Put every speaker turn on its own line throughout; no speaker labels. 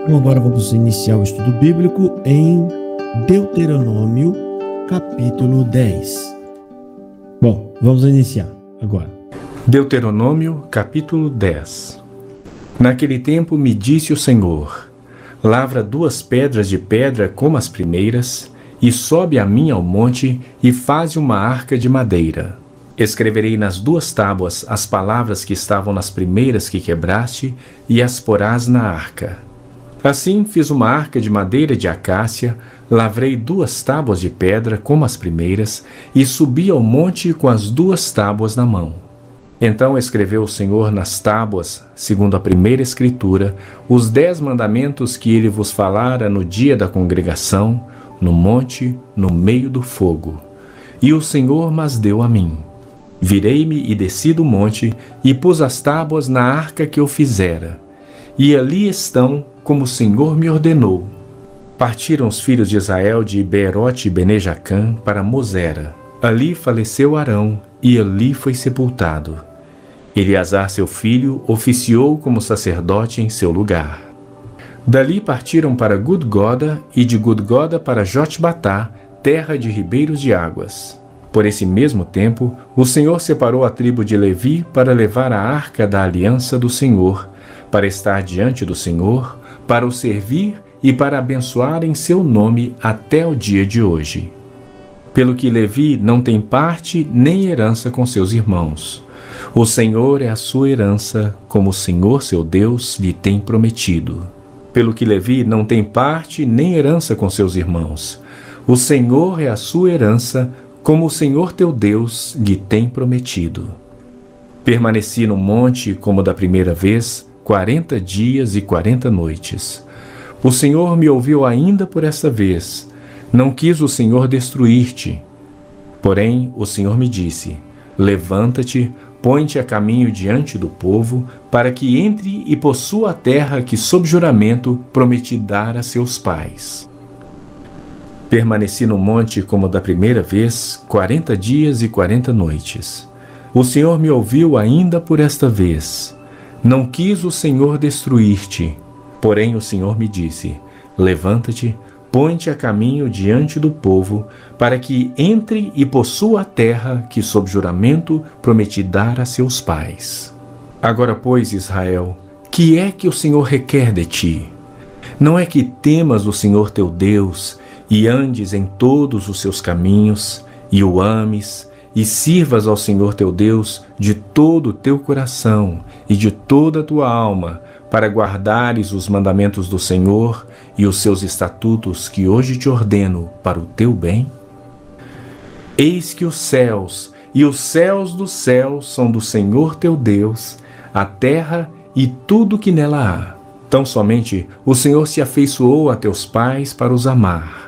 Então agora vamos iniciar o estudo bíblico em Deuteronômio, capítulo 10. Bom, vamos iniciar agora.
Deuteronômio, capítulo 10. Naquele tempo me disse o Senhor: lavra 2 pedras de pedra como as primeiras, e sobe a mim ao monte, e faze uma arca de madeira. Escreverei nas 2 tábuas as palavras que estavam nas primeiras que quebraste, e as porás na arca. Assim fiz uma arca de madeira de acácia, lavrei 2 tábuas de pedra como as primeiras, e subi ao monte com as 2 tábuas na mão. Então escreveu o Senhor nas tábuas, segundo a primeira escritura, os 10 mandamentos que ele vos falara no dia da congregação, no monte, no meio do fogo. E o Senhor mas deu a mim. Virei-me e desci do monte, e pus as tábuas na arca que eu fizera. E ali estão, como o Senhor me ordenou. Partiram os filhos de Israel de Beerote e Bene-Jacã para Mosera. Ali faleceu Arão, e ali foi sepultado. Eleazar, seu filho, oficiou como sacerdote em seu lugar. Dali partiram para Gudgoda, e de Gudgoda para Jotbatá, terra de ribeiros de águas. Por esse mesmo tempo, o Senhor separou a tribo de Levi para levar a arca da aliança do Senhor, para estar diante do Senhor, para o servir e para abençoar em seu nome até o dia de hoje. Pelo que Levi não tem parte nem herança com seus irmãos. O Senhor é a sua herança, como o Senhor seu Deus lhe tem prometido. Pelo que Levi não tem parte nem herança com seus irmãos. O Senhor é a sua herança, como o Senhor teu Deus lhe tem prometido. Permaneci no monte como da primeira vez, 40 dias e 40 noites. O Senhor me ouviu ainda por esta vez. Não quis o Senhor destruir-te. Porém, o Senhor me disse: levanta-te, põe-te a caminho diante do povo, para que entre e possua a terra que, sob juramento, prometi dar a seus pais. Permaneci no monte como da primeira vez, 40 dias e 40 noites. O Senhor me ouviu ainda por esta vez. Não quis o Senhor destruir-te. Porém o Senhor me disse: levanta-te, põe-te a caminho diante do povo, para que entre e possua a terra que, sob juramento, prometi dar a seus pais. Agora, pois, Israel, que é que o Senhor requer de ti? Não é que temas o Senhor teu Deus, e andes em todos os seus caminhos, e o ames, e sirvas ao Senhor teu Deus de todo o teu coração e de toda a tua alma, para guardares os mandamentos do Senhor e os seus estatutos que hoje te ordeno para o teu bem? Eis que os céus e os céus dos céus são do Senhor teu Deus, a terra e tudo que nela há. Tão somente o Senhor se afeiçoou a teus pais para os amar.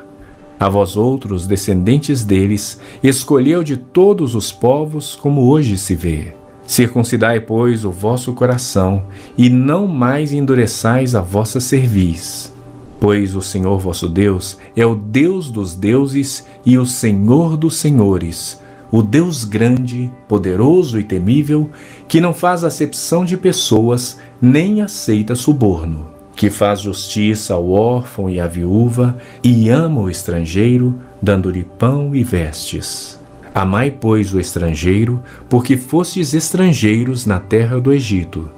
A vós outros, descendentes deles, escolheu de todos os povos, como hoje se vê. Circuncidai, pois, o vosso coração, e não mais endureçais a vossa cerviz. Pois o Senhor vosso Deus é o Deus dos deuses e o Senhor dos senhores, o Deus grande, poderoso e temível, que não faz acepção de pessoas, nem aceita suborno, que faz justiça ao órfão e à viúva, e ama o estrangeiro, dando-lhe pão e vestes. Amai, pois, o estrangeiro, porque fostes estrangeiros na terra do Egito.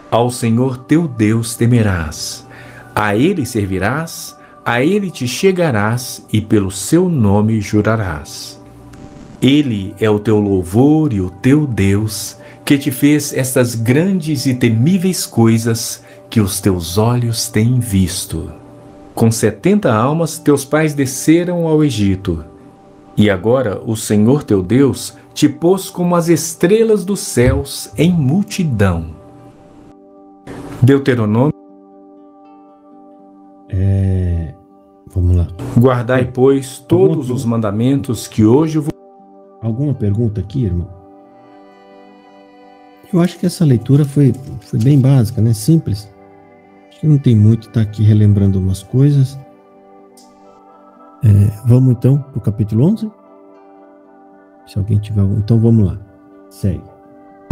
Ao Senhor teu Deus temerás, a Ele servirás, a Ele te chegarás e pelo seu nome jurarás. Ele é o teu louvor e o teu Deus, que te fez estas grandes e temíveis coisas que os teus olhos têm visto. Com 70 almas teus pais desceram ao Egito. E agora o Senhor teu Deus te pôs como as estrelas dos céus em multidão. Deuteronômio.
Vamos lá.
Guardai, pois, todos os mandamentos que hoje vos...
Alguma pergunta aqui, irmão? Eu acho que essa leitura foi bem básica, né? Simples. Acho que não tem muito, tá aqui relembrando umas coisas. Vamos então para o capítulo 11? Se alguém tiver algum, então vamos lá. Segue.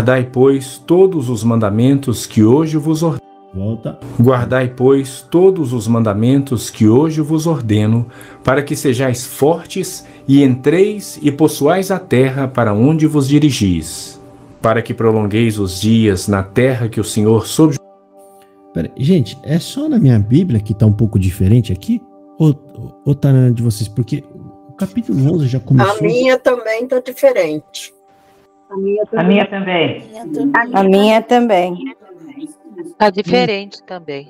Guardai, pois, todos os mandamentos que hoje vos ordeno.
Volta.
Guardai, pois, todos os mandamentos que hoje vos ordeno, para que sejais fortes e entreis e possuais a terra para onde vos dirigis, para que prolongueis os dias na terra que o Senhor sob...
Gente, é só na minha Bíblia que tá um pouco diferente aqui? Ou tá na de vocês? Porque o capítulo 11 já começou...
A minha também tá diferente.
A minha também.
A minha também.
Tá diferente também.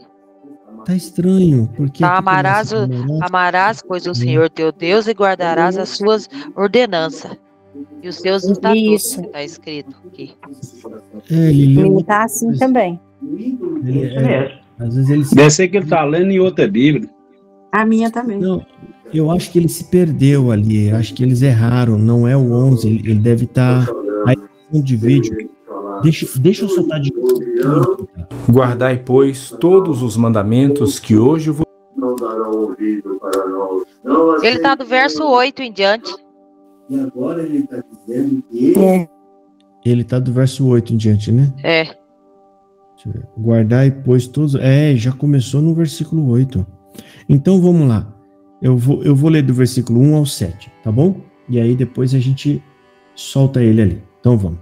Tá estranho, porque...
Tá, amarás, pois, o Senhor teu Deus e guardarás as suas ordenanças e os seus estatutos,
Isso.
que tá escrito aqui.
Ele leu...
Ele tá assim também.
Às vezes ele se...
Deve ser que ele tá lendo em outra Bíblia.
A minha também.
Não, eu acho que ele se perdeu ali, eu acho que eles erraram, não é o 11, ele deve estar... A edição de vídeo... Deixa eu soltar de novo.
Guardai, pois, todos os mandamentos que hoje vos...
Ele tá do verso 8 em diante.
E agora ele está dizendo que... Ele está do verso 8 em diante, né?
É.
Deixa eu ver. Guardai, pois, todos... já começou no versículo 8. Então, vamos lá. Eu vou ler do versículo 1 ao 7, tá bom? E aí, depois a gente solta ele ali. Então, vamos.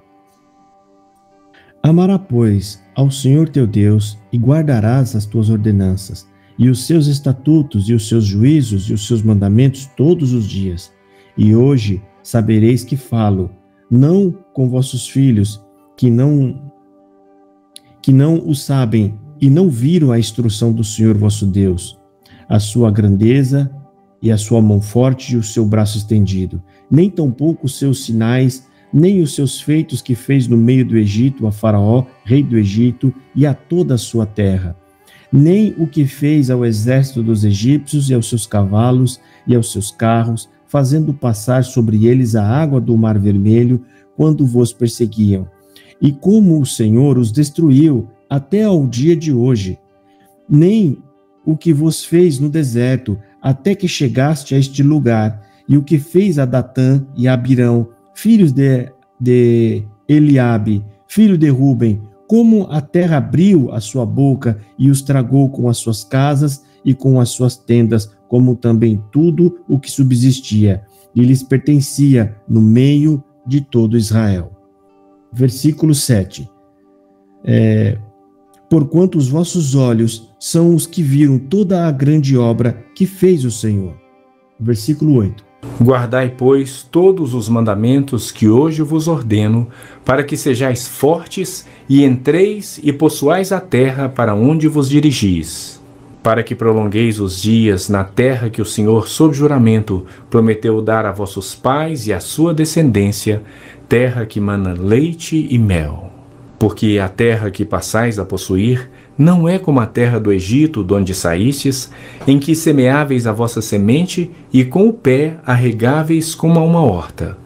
Amará, pois, ao Senhor teu Deus e guardarás as tuas ordenanças e os seus estatutos e os seus juízos e os seus mandamentos todos os dias. E hoje sabereis que falo, não com vossos filhos, que não o sabem e não viram a instrução do Senhor vosso Deus, a sua grandeza e a sua mão forte e o seu braço estendido, nem tampouco os seus sinais, nem os seus feitos que fez no meio do Egito a Faraó, rei do Egito, e a toda a sua terra, nem o que fez ao exército dos egípcios e aos seus cavalos e aos seus carros, fazendo passar sobre eles a água do Mar Vermelho, quando vos perseguiam. E como o Senhor os destruiu até ao dia de hoje, nem o que vos fez no deserto, até que chegaste a este lugar, e o que fez a Datã e a Abirão, filhos de Eliabe, filho de Ruben, como a terra abriu a sua boca e os tragou com as suas casas e com as suas tendas, como também tudo o que subsistia, e lhes pertencia no meio de todo Israel. Versículo 7. Porquanto os vossos olhos são os que viram toda a grande obra que fez o Senhor. Versículo 8.
Guardai, pois, todos os mandamentos que hoje vos ordeno, para que sejais fortes e entreis e possuais a terra para onde vos dirigis, para que prolongueis os dias na terra que o Senhor, sob juramento, prometeu dar a vossos pais e à sua descendência, terra que mana leite e mel. Porque a terra que passais a possuir não é como a terra do Egito, de onde saístes, em que semeáveis a vossa semente e com o pé a regáveis como a uma horta.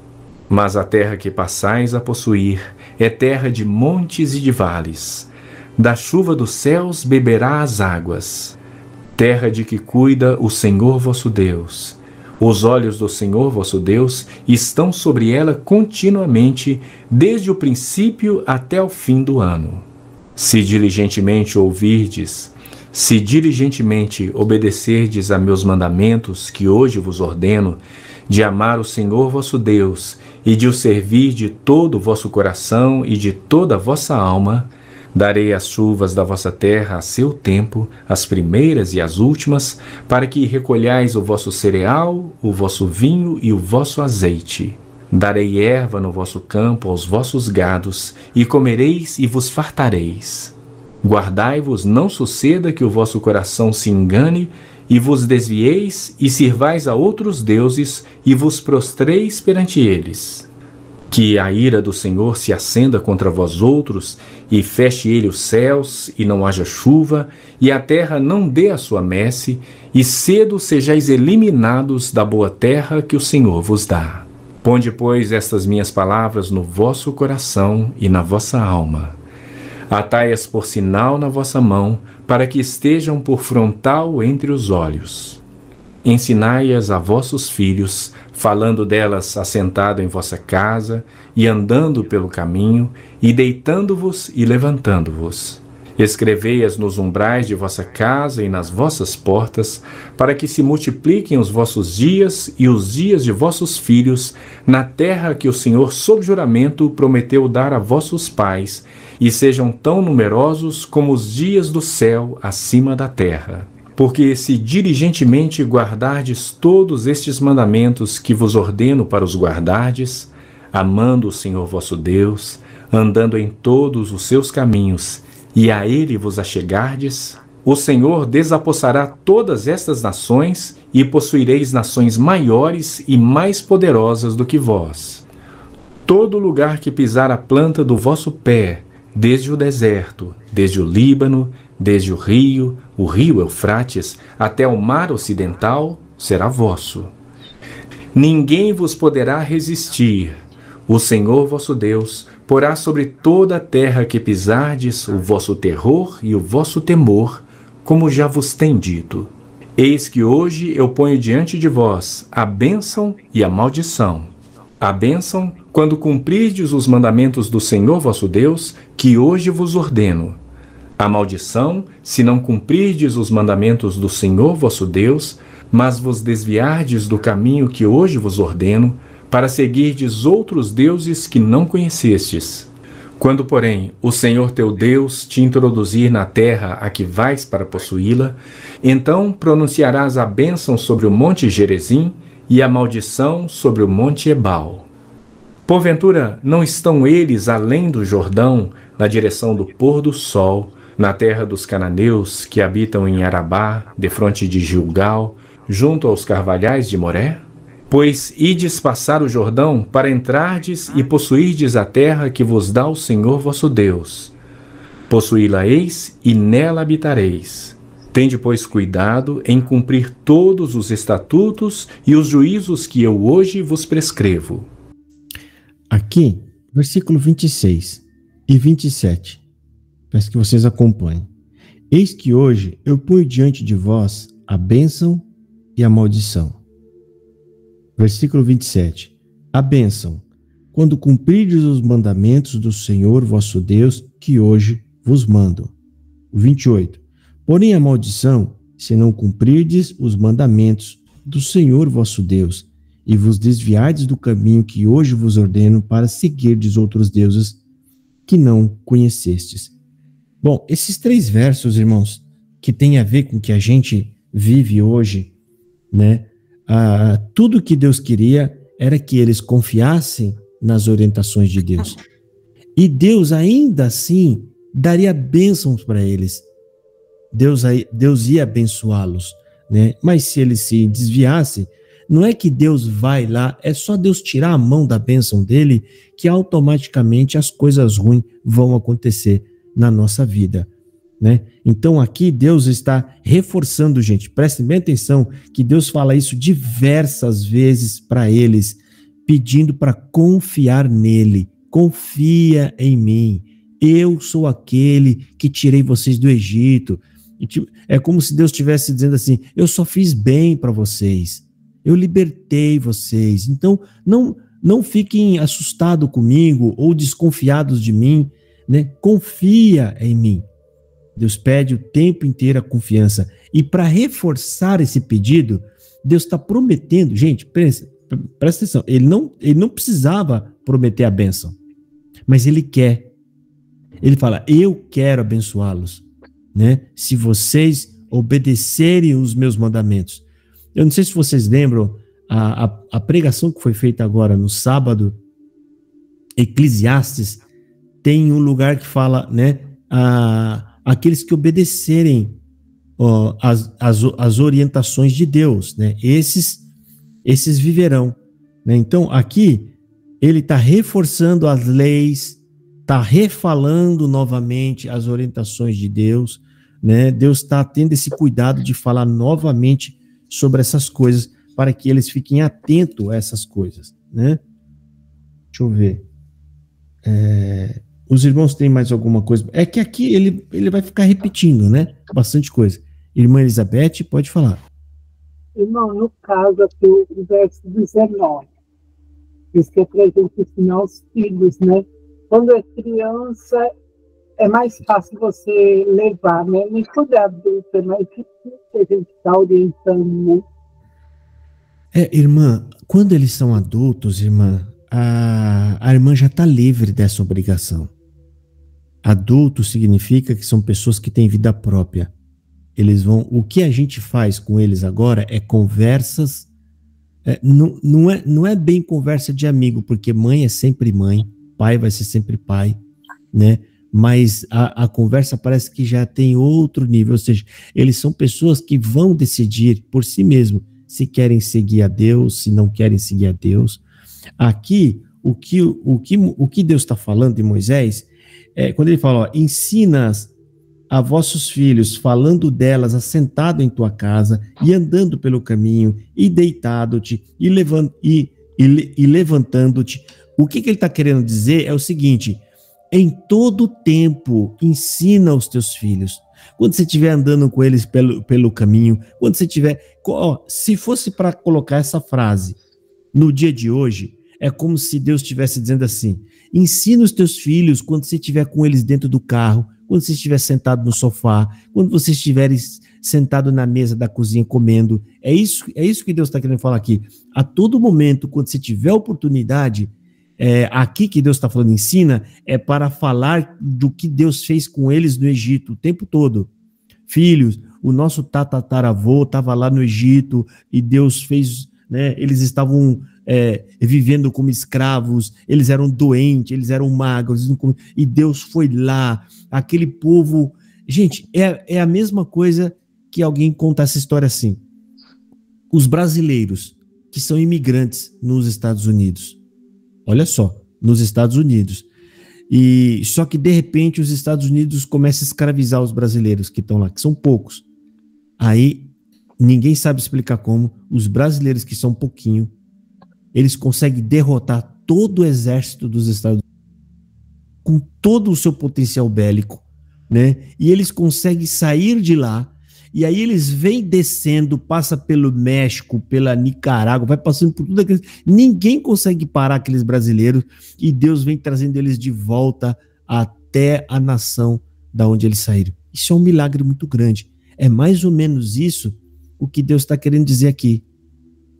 Mas a terra que passais a possuir é terra de montes e de vales. Da chuva dos céus beberá as águas. Terra de que cuida o Senhor vosso Deus. Os olhos do Senhor vosso Deus estão sobre ela continuamente, desde o princípio até o fim do ano. Se diligentemente ouvirdes, se diligentemente obedecerdes a meus mandamentos que hoje vos ordeno, de amar o Senhor vosso Deus e de o servir de todo o vosso coração e de toda a vossa alma, darei as chuvas da vossa terra a seu tempo, as primeiras e as últimas, para que recolhais o vosso cereal, o vosso vinho e o vosso azeite. Darei erva no vosso campo aos vossos gados, e comereis e vos fartareis. Guardai-vos, não suceda que o vosso coração se engane, e vos desvieis e sirvais a outros deuses, e vos prostreis perante eles. Que a ira do Senhor se acenda contra vós outros, e feche ele os céus, e não haja chuva, e a terra não dê a sua messe, e cedo sejais eliminados da boa terra que o Senhor vos dá. Ponde, pois, estas minhas palavras no vosso coração e na vossa alma. Atai-as por sinal na vossa mão, para que estejam por frontal entre os olhos. Ensinai-as a vossos filhos, falando delas assentado em vossa casa, e andando pelo caminho, e deitando-vos e levantando-vos. Escrevei-as nos umbrais de vossa casa e nas vossas portas, para que se multipliquem os vossos dias e os dias de vossos filhos, na terra que o Senhor, sob juramento, prometeu dar a vossos pais, e sejam tão numerosos como os dias do céu acima da terra. Porque se diligentemente guardardes todos estes mandamentos que vos ordeno para os guardardes, amando o Senhor vosso Deus, andando em todos os seus caminhos, e a ele vos achegardes, o Senhor desapossará todas estas nações, e possuireis nações maiores e mais poderosas do que vós. Todo lugar que pisar a planta do vosso pé, desde o deserto, desde o Líbano, desde o rio Eufrates, até o mar ocidental, será vosso. Ninguém vos poderá resistir. O Senhor vosso Deus porá sobre toda a terra que pisardes o vosso terror e o vosso temor, como já vos tem dito. Eis que hoje eu ponho diante de vós a bênção e a maldição. A bênção, quando cumprirdes os mandamentos do Senhor vosso Deus, que hoje vos ordeno. A maldição, se não cumprirdes os mandamentos do Senhor vosso Deus, mas vos desviardes do caminho que hoje vos ordeno, para seguirdes outros deuses que não conhecestes. Quando, porém, o Senhor teu Deus te introduzir na terra a que vais para possuí-la, então pronunciarás a bênção sobre o monte Gerizim e a maldição sobre o monte Ebal. Porventura, não estão eles além do Jordão, na direção do pôr do sol, na terra dos cananeus que habitam em Arabá, defronte de Gilgal, junto aos carvalhais de Moré? Pois ides passar o Jordão para entrardes e possuirdes a terra que vos dá o Senhor vosso Deus. Possuí-la-eis e nela habitareis. Tende, pois, cuidado em cumprir todos os estatutos e os juízos que eu hoje vos prescrevo.
Aqui, versículo 26 e 27. Peço que vocês acompanhem. Eis que hoje eu ponho diante de vós a bênção e a maldição. Versículo 27. A bênção, quando cumprirdes os mandamentos do Senhor vosso Deus, que hoje vos mando. 28. Porém a maldição, se não cumprirdes os mandamentos do Senhor vosso Deus, e vos desviardes do caminho que hoje vos ordeno para seguirdes outros deuses que não conhecestes. Bom, esses 3 versos, irmãos, que tem a ver com o que a gente vive hoje, né? Tudo que Deus queria era que eles confiassem nas orientações de Deus. E Deus ainda assim daria bênçãos para eles. Deus ia abençoá-los, né? Mas se eles se desviassem, não é que Deus vai lá, é só Deus tirar a mão da bênção dele que automaticamente as coisas ruins vão acontecer na nossa vida, né? Então aqui Deus está reforçando, gente, prestem bem atenção que Deus fala isso diversas vezes para eles, pedindo para confiar nele. Confia em mim, eu sou aquele que tirei vocês do Egito. É como se Deus estivesse dizendo assim, eu só fiz bem para vocês, eu libertei vocês, então não fiquem assustados comigo ou desconfiados de mim, né? Confia em mim. Deus pede o tempo inteiro a confiança. E para reforçar esse pedido, Deus está prometendo, gente, presta atenção, ele não precisava prometer a bênção, mas ele quer. Ele fala, eu quero abençoá-los, né? Se vocês obedecerem os meus mandamentos. Eu não sei se vocês lembram a pregação que foi feita agora no sábado, Eclesiastes, tem um lugar que fala, né, aqueles que obedecerem as orientações de Deus, né, esses viverão, né? Então aqui ele está reforçando as leis, está refalando novamente as orientações de Deus, né? Deus está tendo esse cuidado de falar novamente sobre essas coisas para que eles fiquem atentos a essas coisas, né? Deixa eu ver. Os irmãos têm mais alguma coisa? É que aqui ele vai ficar repetindo, né? Bastante coisa. Irmã Elizabeth, pode falar.
Irmão, no caso aqui, o verso 19, diz que é para a gente ensinar os filhos, né? Quando é criança, é mais fácil você levar, né? Nem quando é adulto, é mais difícil a gente estar orientando, né?
Irmã, quando eles são adultos, irmã, a irmã já está livre dessa obrigação. Adulto significa que são pessoas que têm vida própria. O que a gente faz com eles agora é conversas, não é bem conversa de amigo, porque mãe é sempre mãe, pai vai ser sempre pai, né? Mas a conversa parece que já tem outro nível, ou seja, eles são pessoas que vão decidir por si mesmos se querem seguir a Deus, se não querem seguir a Deus. Aqui, o que Deus está falando em Moisés, quando ele fala, ensina a vossos filhos, falando delas, assentado em tua casa, e andando pelo caminho, e deitado-te, e levantando-te. O que ele está querendo dizer é o seguinte: em todo tempo, ensina os teus filhos. Quando você estiver andando com eles pelo caminho, quando você estiver... se fosse para colocar essa frase no dia de hoje, é como se Deus estivesse dizendo assim: ensina os teus filhos quando você estiver com eles dentro do carro, quando você estiver sentado no sofá, quando você estiver sentado na mesa da cozinha comendo. É isso que Deus está querendo falar aqui. A todo momento, quando você tiver oportunidade, aqui que Deus está falando ensina, é para falar do que Deus fez com eles no Egito o tempo todo. Filhos, o nosso tataravô estava lá no Egito e Deus fez, né, eles estavam vivendo como escravos, eles eram doentes, eles eram magros, e Deus foi lá, aquele povo... Gente, é a mesma coisa que alguém contar essa história assim. Os brasileiros que são imigrantes nos Estados Unidos, olha só, nos Estados Unidos. E só que, de repente, os Estados Unidos começam a escravizar os brasileiros que estão lá, que são poucos. Aí, ninguém sabe explicar como, os brasileiros que são pouquinho, eles conseguem derrotar todo o exército dos Estados Unidos, com todo o seu potencial bélico, né? E eles conseguem sair de lá, e aí eles vêm descendo, passa pelo México, pela Nicarágua, vai passando por tudo aquilo. Ninguém consegue parar aqueles brasileiros, e Deus vem trazendo eles de volta até a nação da onde eles saíram. Isso é um milagre muito grande. É mais ou menos isso o que Deus está querendo dizer aqui.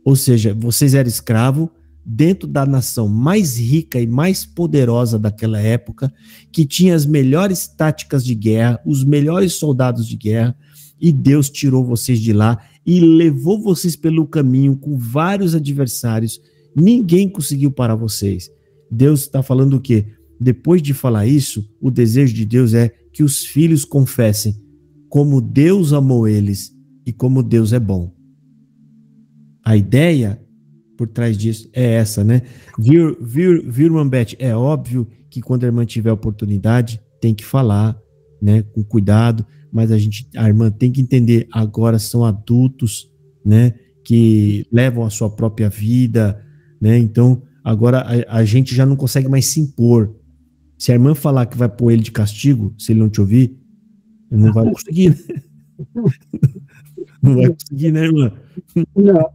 Ou seja, vocês eram escravos dentro da nação mais rica e mais poderosa daquela época, que tinha as melhores táticas de guerra, os melhores soldados de guerra, e Deus tirou vocês de lá e levou vocês pelo caminho com vários adversários. Ninguém conseguiu parar vocês. Deus está falando o quê? Depois de falar isso, o desejo de Deus é que os filhos confessem como Deus amou eles e como Deus é bom. A ideia por trás disso é essa, né? Irmã Beth, é óbvio que quando a irmã tiver oportunidade, tem que falar, né, com cuidado, mas a irmã tem que entender, agora são adultos, né, que levam a sua própria vida, né? Então, agora a gente já não consegue mais se impor. Se a irmã falar que vai pôr ele de castigo, se ele não te ouvir, ele não vai conseguir, né? Não vai conseguir, né, irmã?
Não.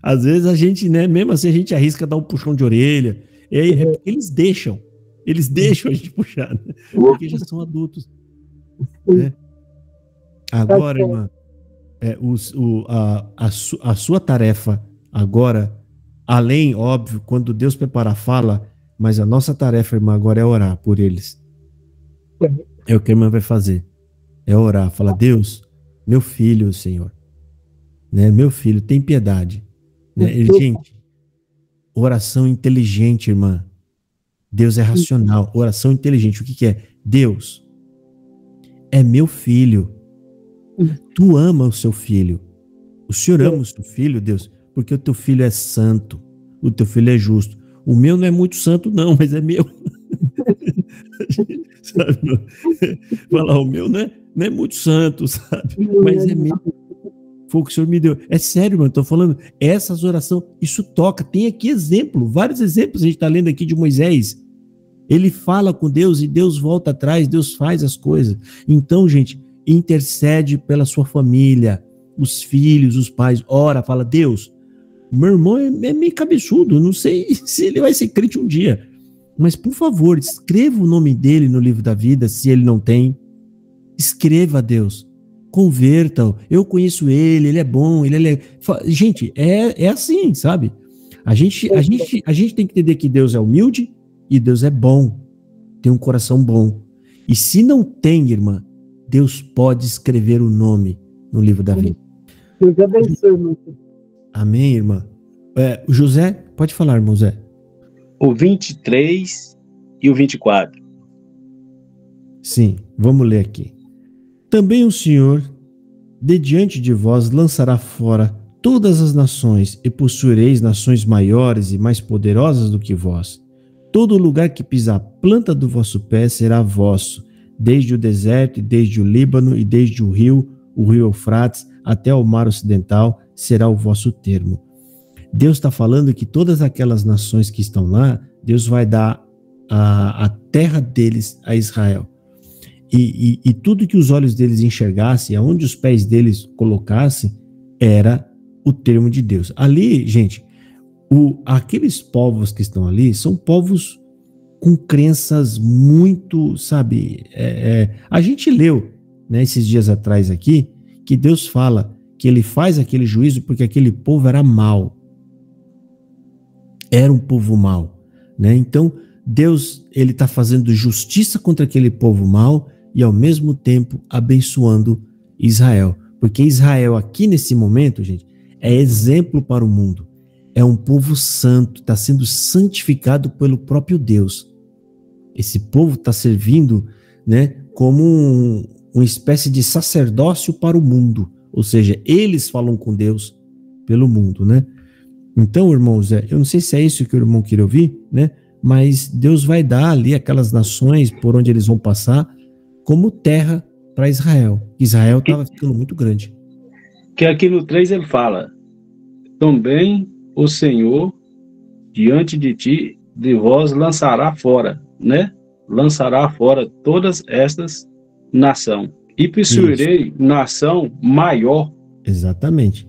Às vezes a gente, né, mesmo assim a gente arrisca dar um puxão de orelha. Eles deixam a gente puxar, né? Porque já são adultos, né? Agora, irmã, a sua tarefa agora, além, óbvio, quando Deus preparar, fala, mas a nossa tarefa, irmã, agora é orar por eles. É o que a irmã vai fazer. É orar, falar: Deus, meu filho, Senhor, né? Meu filho, tem piedade, né? Gente, oração inteligente, irmã. Deus é racional. Oração inteligente, o que é? Deus, é meu filho. Tu ama o seu filho. O Senhor ama o seu filho, Deus, porque o teu filho é santo. O teu filho é justo. O meu não é muito santo, não, mas é meu. Sabe? Falar, o meu não é muito santo, sabe? Mas é meu. Foi o que o Senhor me deu. É sério, mano, tô falando. Essas orações, isso toca. Tem aqui exemplo, vários exemplos a gente tá lendo aqui de Moisés. Ele fala com Deus e Deus volta atrás, Deus faz as coisas. Então, gente, intercede pela sua família, os filhos, os pais. Ora, fala: Deus, meu irmão é meio cabeçudo, não sei se ele vai ser crente um dia. Mas, por favor, escreva o nome dele no livro da vida, se ele não tem. Escreva a Deus. Converta-o. Eu conheço ele é bom, Gente, é assim, sabe? A gente tem que entender que Deus é humilde e Deus é bom. Tem um coração bom. E se não tem, irmã, Deus pode escrever o nome no livro da vida.
Deus abençoe, meu filho.
Amém, irmã? O José, pode falar, irmão Zé.
O 23 e o 24.
Sim, vamos ler aqui. Também o Senhor, de diante de vós, lançará fora todas as nações, e possuireis nações maiores e mais poderosas do que vós. Todo lugar que pisar a planta do vosso pé será vosso, desde o deserto e desde o Líbano e desde o rio Eufrates, até o mar ocidental, será o vosso termo. Deus está falando que todas aquelas nações que estão lá, Deus vai dar a terra deles a Israel. E tudo que os olhos deles enxergassem, aonde os pés deles colocassem, era o termo de Deus. Ali, gente, aqueles povos que estão ali são povos com crenças muito, sabe... a gente leu, né, esses dias atrás aqui, que Deus fala que ele faz aquele juízo porque aquele povo era mau. Era um povo mau, né? Então, Deus, ele está fazendo justiça contra aquele povo mau e, ao mesmo tempo, abençoando Israel. Porque Israel, aqui nesse momento, gente, é exemplo para o mundo. É um povo santo, está sendo santificado pelo próprio Deus. Esse povo está servindo, né, como uma espécie de sacerdócio para o mundo. Ou seja, eles falam com Deus pelo mundo, né? Então, irmão Zé, eu não sei se é isso que o irmão queria ouvir, né? Mas Deus vai dar ali aquelas nações por onde eles vão passar como terra para Israel. Israel estava ficando muito grande.
Que aqui no 3 ele fala: também o Senhor diante de ti, de vós lançará fora, né? Lançará fora todas estas nações. E possuirei nação maior.
Exatamente.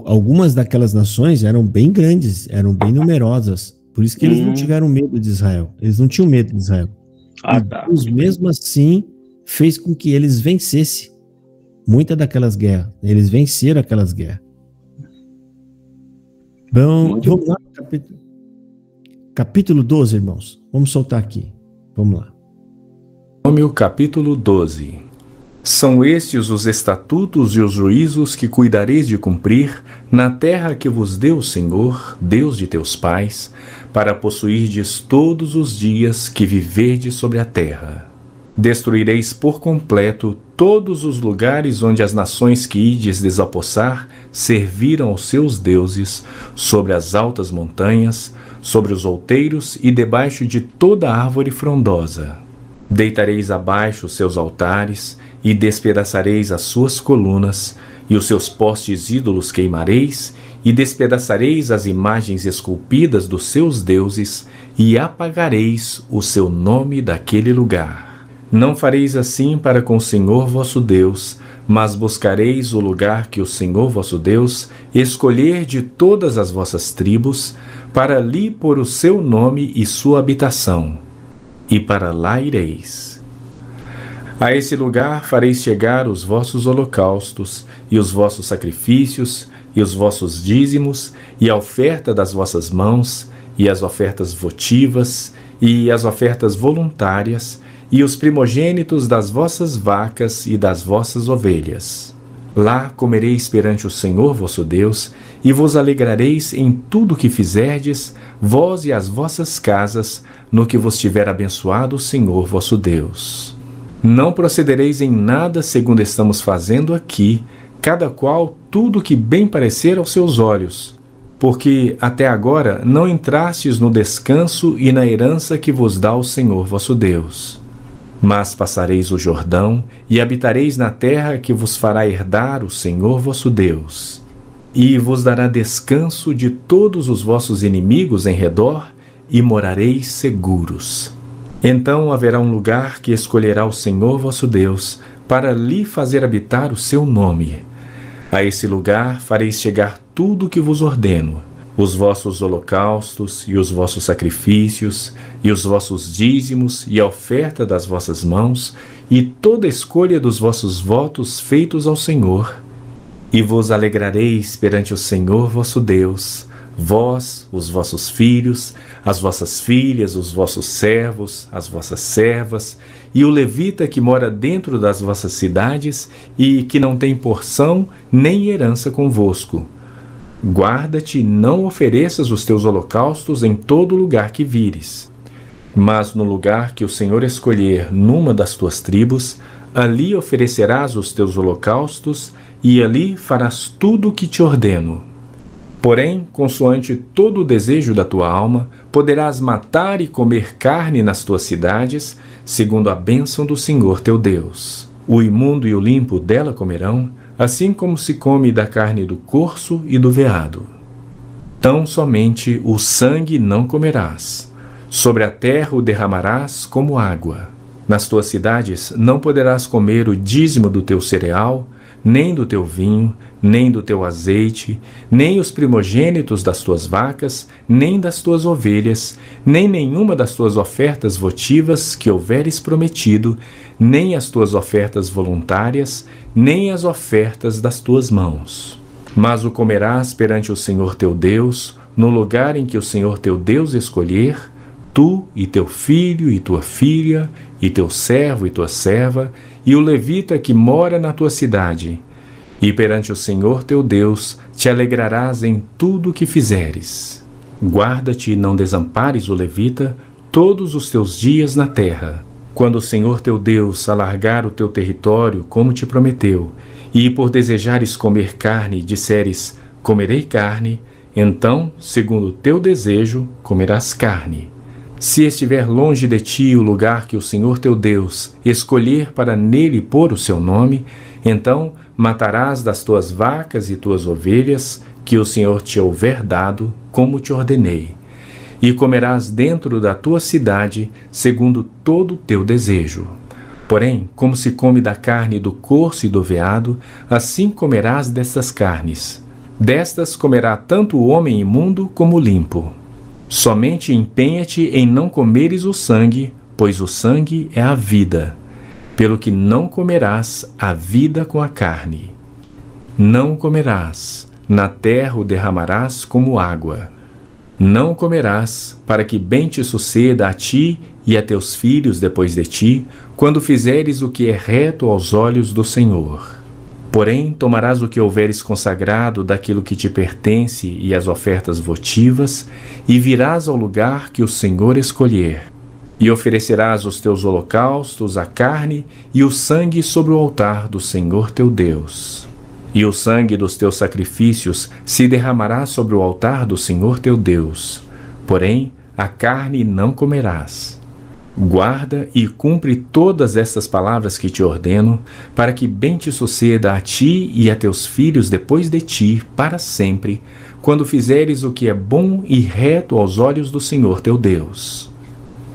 Algumas daquelas nações eram bem grandes, eram bem numerosas. Por isso que eles não tiveram medo de Israel. Eles não tinham medo de Israel.
Tá.
Deus, mesmo assim, fez com que eles vencessem muitas daquelas guerras. Eles venceram aquelas guerras. Então, vamos lá, capítulo 12, irmãos. Vamos soltar aqui. Vamos lá.
Deuteronômio capítulo 12. São estes os estatutos e os juízos que cuidareis de cumprir na terra que vos deu o Senhor, Deus de teus pais, para possuirdes todos os dias que viverdes sobre a terra. Destruireis por completo todos os lugares onde as nações que ides desapossar serviram aos seus deuses, sobre as altas montanhas, sobre os outeiros e debaixo de toda árvore frondosa. Deitareis abaixo os seus altares, e despedaçareis as suas colunas, e os seus postes ídolos queimareis, e despedaçareis as imagens esculpidas dos seus deuses, e apagareis o seu nome daquele lugar. Não fareis assim para com o Senhor vosso Deus, mas buscareis o lugar que o Senhor vosso Deus escolher de todas as vossas tribos, para ali pôr o seu nome e sua habitação, e para lá ireis. A esse lugar fareis chegar os vossos holocaustos, e os vossos sacrifícios, e os vossos dízimos, e a oferta das vossas mãos, e as ofertas votivas, e as ofertas voluntárias, e os primogênitos das vossas vacas e das vossas ovelhas. Lá comereis perante o Senhor vosso Deus, e vos alegrareis em tudo que fizerdes, vós e as vossas casas, no que vos tiver abençoado o Senhor vosso Deus. Não procedereis em nada segundo estamos fazendo aqui, cada qual tudo que bem parecer aos seus olhos, porque até agora não entrastes no descanso e na herança que vos dá o Senhor vosso Deus. Mas passareis o Jordão e habitareis na terra que vos fará herdar o Senhor vosso Deus, e vos dará descanso de todos os vossos inimigos em redor, e morareis seguros. Então haverá um lugar que escolherá o Senhor vosso Deus, para ali fazer habitar o seu nome. A esse lugar fareis chegar tudo o que vos ordeno, os vossos holocaustos e os vossos sacrifícios, e os vossos dízimos e a oferta das vossas mãos, e toda escolha dos vossos votos feitos ao Senhor. E vos alegrareis perante o Senhor vosso Deus, vós, os vossos filhos, as vossas filhas, os vossos servos, as vossas servas, e o levita que mora dentro das vossas cidades e que não tem porção nem herança convosco. Guarda-te e não ofereças os teus holocaustos em todo lugar que vires. Mas no lugar que o Senhor escolher numa das tuas tribos, ali oferecerás os teus holocaustos, e ali farás tudo o que te ordeno. Porém, consoante todo o desejo da tua alma, poderás matar e comer carne nas tuas cidades, segundo a bênção do Senhor teu Deus. O imundo e o limpo dela comerão, assim como se come da carne do corso e do veado. Tão somente o sangue não comerás. Sobre a terra o derramarás como água. Nas tuas cidades não poderás comer o dízimo do teu cereal, nem do teu vinho, nem do teu azeite, nem os primogênitos das tuas vacas, nem das tuas ovelhas, nem nenhuma das tuas ofertas votivas que houveres prometido, nem as tuas ofertas voluntárias, nem as ofertas das tuas mãos. Mas o comerás perante o Senhor teu Deus, no lugar em que o Senhor teu Deus escolher, tu e teu filho e tua filha, e teu servo e tua serva, e o levita que mora na tua cidade. E perante o Senhor teu Deus te alegrarás em tudo o que fizeres. Guarda-te e não desampares o levita todos os teus dias na terra. Quando o Senhor teu Deus alargar o teu território, como te prometeu, e por desejares comer carne, disseres, comerei carne, então, segundo o teu desejo, comerás carne. Se estiver longe de ti o lugar que o Senhor teu Deus escolher para nele pôr o seu nome, então matarás das tuas vacas e tuas ovelhas, que o Senhor te houver dado, como te ordenei. E comerás dentro da tua cidade, segundo todo o teu desejo. Porém, como se come da carne do corso e do veado, assim comerás destas carnes. Destas comerá tanto o homem imundo como o limpo. Somente empenha-te em não comeres o sangue, pois o sangue é a vida. Pelo que não comerás a vida com a carne. Não comerás, na terra o derramarás como água. Não comerás, para que bem te suceda a ti e a teus filhos depois de ti, quando fizeres o que é reto aos olhos do Senhor. Porém, tomarás o que houveres consagrado daquilo que te pertence e as ofertas votivas, e virás ao lugar que o Senhor escolher. E oferecerás os teus holocaustos, a carne e o sangue sobre o altar do Senhor teu Deus. E o sangue dos teus sacrifícios se derramará sobre o altar do Senhor teu Deus. Porém, a carne não comerás. Guarda e cumpre todas estas palavras que te ordeno, para que bem te suceda a ti e a teus filhos depois de ti, para sempre, quando fizeres o que é bom e reto aos olhos do Senhor teu Deus.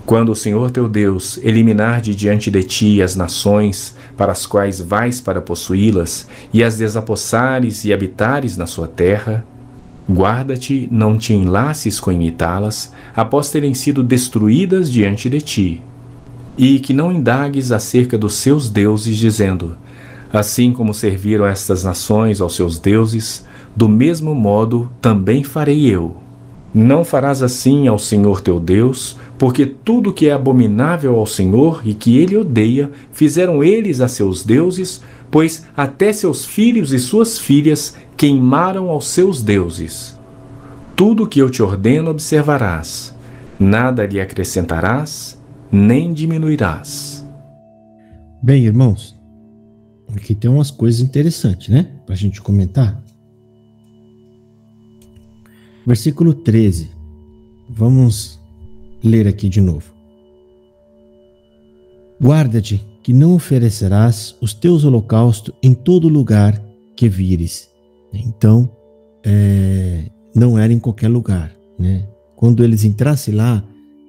Quando o Senhor teu Deus eliminar de diante de ti as nações para as quais vais para possuí-las, e as desapossares e habitares na sua terra, guarda-te, não te enlaces com imitá-las, após terem sido destruídas diante de ti. E que não indagues acerca dos seus deuses, dizendo, assim como serviram estas nações aos seus deuses, do mesmo modo também farei eu. Não farás assim ao Senhor teu Deus, porque tudo que é abominável ao Senhor e que ele odeia, fizeram eles a seus deuses, pois até seus filhos e suas filhas queimaram aos seus deuses. Tudo que eu te ordeno observarás, nada lhe acrescentarás, nem diminuirás.
Bem, irmãos, aqui tem umas coisas interessantes, né? Para a gente comentar. Versículo 13. Vamos ler aqui de novo. Guarda-te que não oferecerás os teus holocaustos em todo lugar que vires. Então, não era em qualquer lugar, né? Quando eles entrassem lá,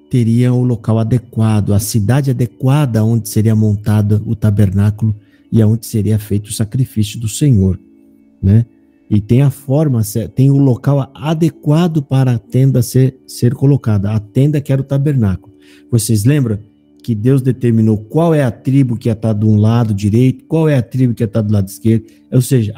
teria o local adequado, a cidade adequada onde seria montado o tabernáculo e aonde seria feito o sacrifício do Senhor, né? E tem a forma, tem o local adequado para a tenda ser colocada. A tenda que era o tabernáculo. Vocês lembram que Deus determinou qual é a tribo que ia estar de um lado direito, qual é a tribo que ia estar do lado esquerdo? Ou seja,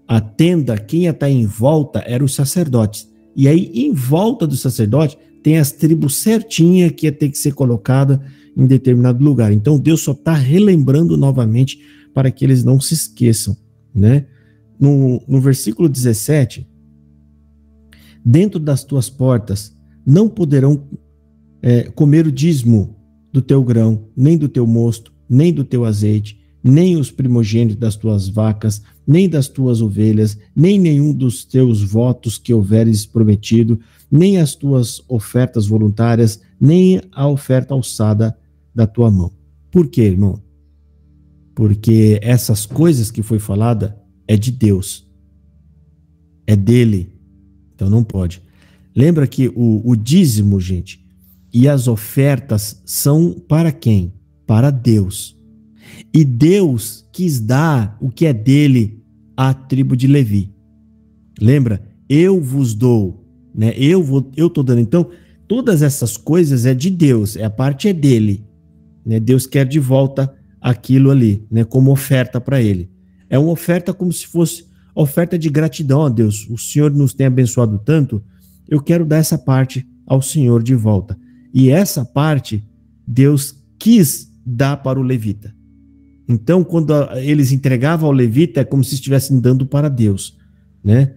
a tenda, quem ia estar em volta eram os sacerdotes. E aí, em volta do sacerdote, tem as tribos certinhas que ia ter que ser colocada em determinado lugar. Então, Deus só está relembrando novamente para que eles não se esqueçam, né? No versículo 17, dentro das tuas portas não poderão comer o dízimo do teu grão, nem do teu mosto, nem do teu azeite, nem os primogênitos das tuas vacas, nem das tuas ovelhas, nem nenhum dos teus votos que houveres prometido, nem as tuas ofertas voluntárias, nem a oferta alçada da tua mão. Por quê, irmão? Porque essas coisas que foi falada é de Deus, é dele, então não pode. Lembra que o dízimo, gente, e as ofertas são para quem? Para Deus. E Deus quis dar o que é dele à tribo de Levi. Lembra? Eu vos dou, né? Eu estou dando. Então, todas essas coisas é de Deus, a parte é dele, né? Deus quer de volta aquilo ali, né? Como oferta para ele. É uma oferta como se fosse oferta de gratidão a Deus. O Senhor nos tem abençoado tanto, eu quero dar essa parte ao Senhor de volta. E essa parte, Deus quis dar para o levita. Então, quando eles entregavam ao levita, é como se estivessem dando para Deus, né?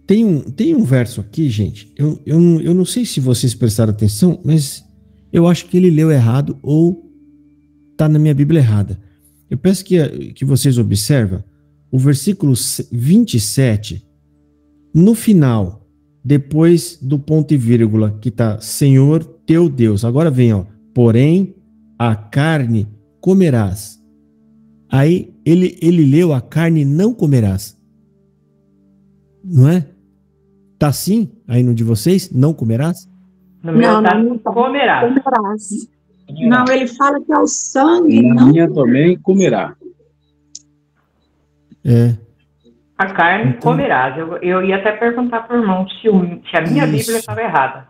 Tem um verso aqui, gente, eu não sei se vocês prestaram atenção, mas eu acho que ele leu errado ou está na minha Bíblia errada. Eu peço que vocês observem o versículo 27, no final, depois do ponto e vírgula, que está Senhor teu Deus. Agora vem, ó, porém a carne comerás. Aí ele leu a carne não comerás. Não é? Tá assim aí no de vocês? Não comerás?
No meu
não
comerás.
Não, ele fala que é o sangue.
Na minha também comerá.
É.
A carne
Então,
comerás. Eu ia até perguntar para o irmão se a minha Bíblia estava errada.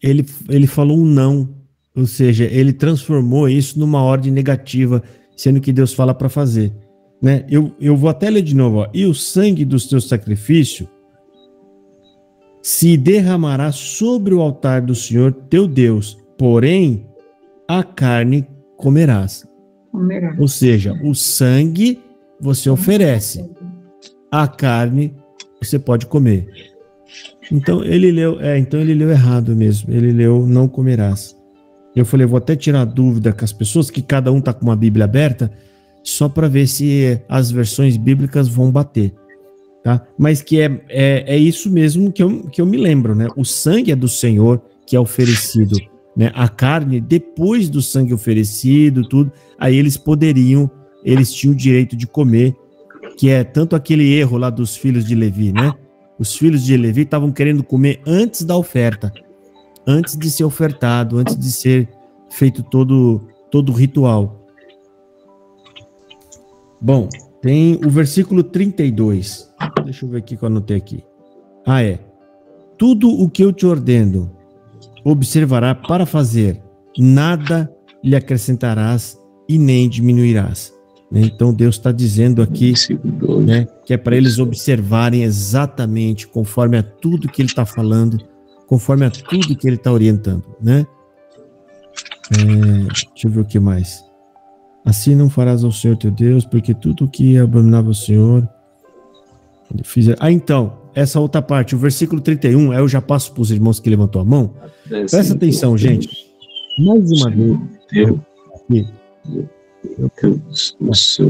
Ele falou um não, ou seja, ele transformou isso numa ordem negativa, sendo que Deus fala para fazer, né? Eu vou até ler de novo, ó. E o sangue dos teus sacrifícios se derramará sobre o altar do Senhor teu Deus, porém a carne comerás. Ou seja, o sangue você oferece, a carne você pode comer. Então ele leu errado mesmo. Ele leu não comerás. Eu falei, vou até tirar a dúvida com as pessoas, que cada um tá com uma Bíblia aberta, só para ver se as versões bíblicas vão bater, tá? Mas que é isso mesmo que eu me lembro, né? O sangue é do Senhor que é oferecido, né? A carne, depois do sangue oferecido, tudo, aí eles tinham o direito de comer, que é tanto aquele erro lá dos filhos de Levi, né? Os filhos de Levi estavam querendo comer antes da oferta, antes de ser ofertado, antes de ser feito todo o ritual. Bom, tem o versículo 32. Deixa eu ver aqui que eu anotei aqui. Tudo o que eu te ordeno, observará para fazer, nada lhe acrescentarás e nem diminuirás. Então Deus está dizendo aqui, né, que é para eles observarem exatamente conforme a tudo que ele está falando, conforme a tudo que ele está orientando, né? Deixa eu ver o que mais. Assim não farás ao Senhor teu Deus, porque tudo o que abominava ao Senhor então, essa outra parte, o versículo 31, eu já passo para os irmãos que levantou a mão. Presta atenção, gente. Mais uma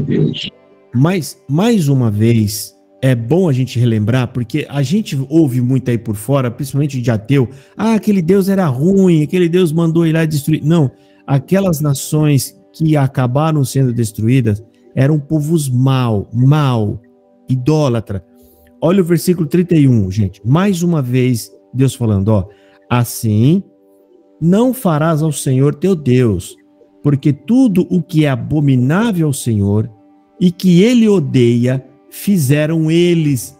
vez. Mas, mais uma vez, é bom a gente relembrar, porque a gente ouve muito aí por fora, principalmente de ateu, aquele Deus era ruim, aquele Deus mandou ir lá e destruir. Não, aquelas nações que acabaram sendo destruídas eram povos mau, idólatra. Olha o versículo 31, gente. Mais uma vez, Deus falando, assim não farás ao Senhor teu Deus, porque tudo o que é abominável ao Senhor e que ele odeia, fizeram eles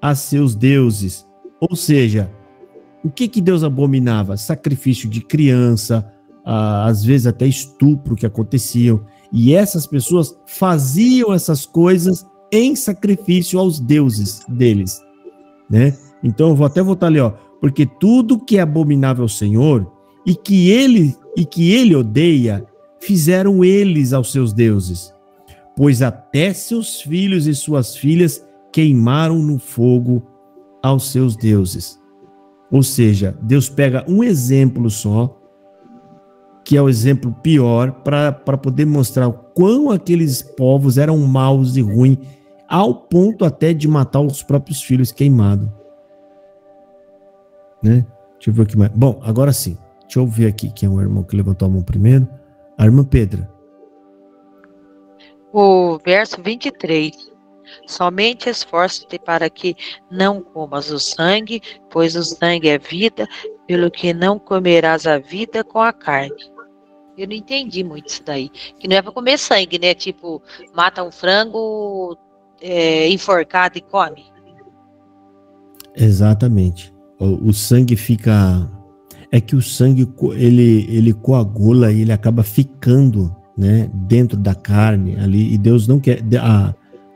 a seus deuses. Ou seja, o que Deus abominava? Sacrifício de criança, às vezes até estupro que aconteciam. E essas pessoas faziam essas coisas em sacrifício aos deuses deles, né? Então eu vou até voltar ali, ó, porque tudo que é abominável ao Senhor e que ele odeia, fizeram eles aos seus deuses, pois até seus filhos e suas filhas queimaram no fogo aos seus deuses. Ou seja, Deus pega um exemplo só, que é o exemplo pior, para poder mostrar o quão aqueles povos eram maus e ruins, ao ponto até de matar os próprios filhos queimados. Né? Deixa eu ver o que mais. Bom, agora sim. Deixa eu ver aqui quem é o irmão que levantou a mão primeiro. A irmã Pedra.
O verso 23. Somente esforça-te para que não comas o sangue, pois o sangue é vida, pelo que não comerás a vida com a carne. Eu não entendi muito isso daí. Que não é para comer sangue, né? Tipo, mata um frango enforcado e come.
Exatamente. O sangue fica... É que o sangue, ele coagula e ele acaba ficando, né, dentro da carne ali. E Deus não quer...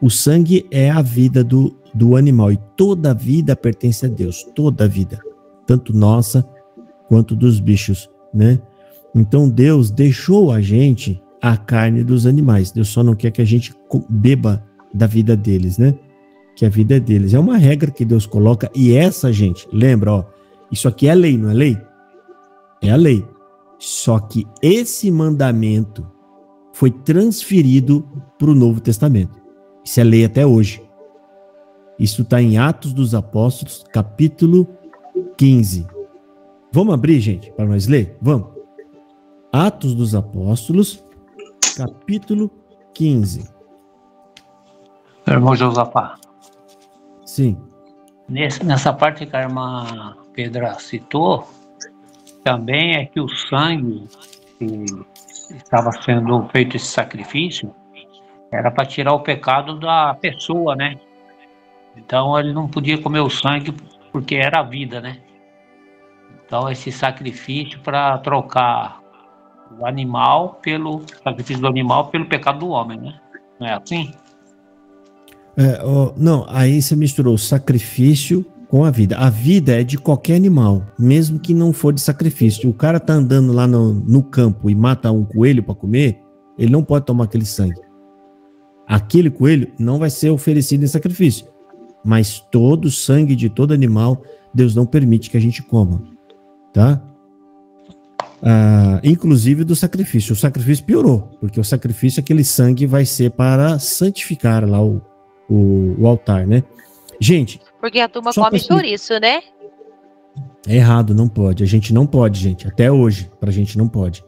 O sangue é a vida do animal. E toda vida pertence a Deus. Toda vida. Tanto nossa quanto dos bichos, né? Então Deus deixou a gente a carne dos animais. Deus só não quer que a gente beba da vida deles, né? Que a vida é deles. É uma regra que Deus coloca. E essa, gente, lembra, ó, isso aqui é lei, não é lei? É a lei. Só que esse mandamento foi transferido para o Novo Testamento. Isso é lei até hoje. Isso está em Atos dos Apóstolos, capítulo 15. Vamos abrir, gente, para nós ler? Vamos. Atos dos Apóstolos, capítulo 15.
Irmão Josafá.
Sim.
Nessa parte que a irmã Pedra citou, também é que o sangue que estava sendo feito esse sacrifício era para tirar o pecado da pessoa, né? Então ele não podia comer o sangue porque era a vida, né? Então esse sacrifício para trocar o animal pelo sacrifício do animal pelo pecado do homem, né? Não é assim?
Não, aí você misturou o sacrifício com a vida. A vida é de qualquer animal, mesmo que não for de sacrifício. O cara tá andando lá no campo e mata um coelho para comer, ele não pode tomar aquele sangue. Aquele coelho não vai ser oferecido em sacrifício. Mas todo o sangue de todo animal, Deus não permite que a gente coma. Tá? Inclusive do sacrifício. O sacrifício piorou, porque o sacrifício, aquele sangue vai ser para santificar lá o altar, né? Gente...
Porque a turma come chouriço, né?
É errado, não pode. A gente não pode, gente. Até hoje, pra gente não pode.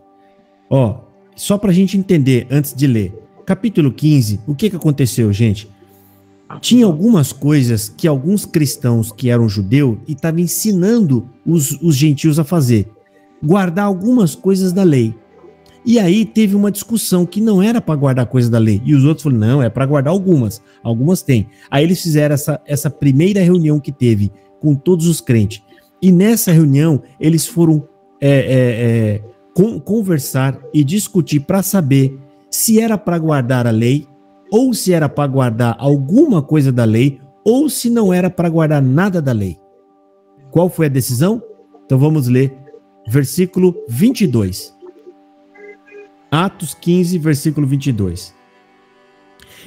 Ó, só pra gente entender, antes de ler. Capítulo 15, o que aconteceu, gente? Tinha algumas coisas que alguns cristãos que eram judeus e estavam ensinando os gentios a fazer. Guardar algumas coisas da lei. E aí teve uma discussão que não era para guardar coisas da lei. E os outros falaram, não, é para guardar algumas. Algumas tem. Aí eles fizeram essa primeira reunião que teve com todos os crentes. E nessa reunião, eles foram conversar e discutir para saber se era para guardar a lei, ou se era para guardar alguma coisa da lei, ou se não era para guardar nada da lei. Qual foi a decisão? Então vamos ler versículo 22. Atos 15, versículo 22.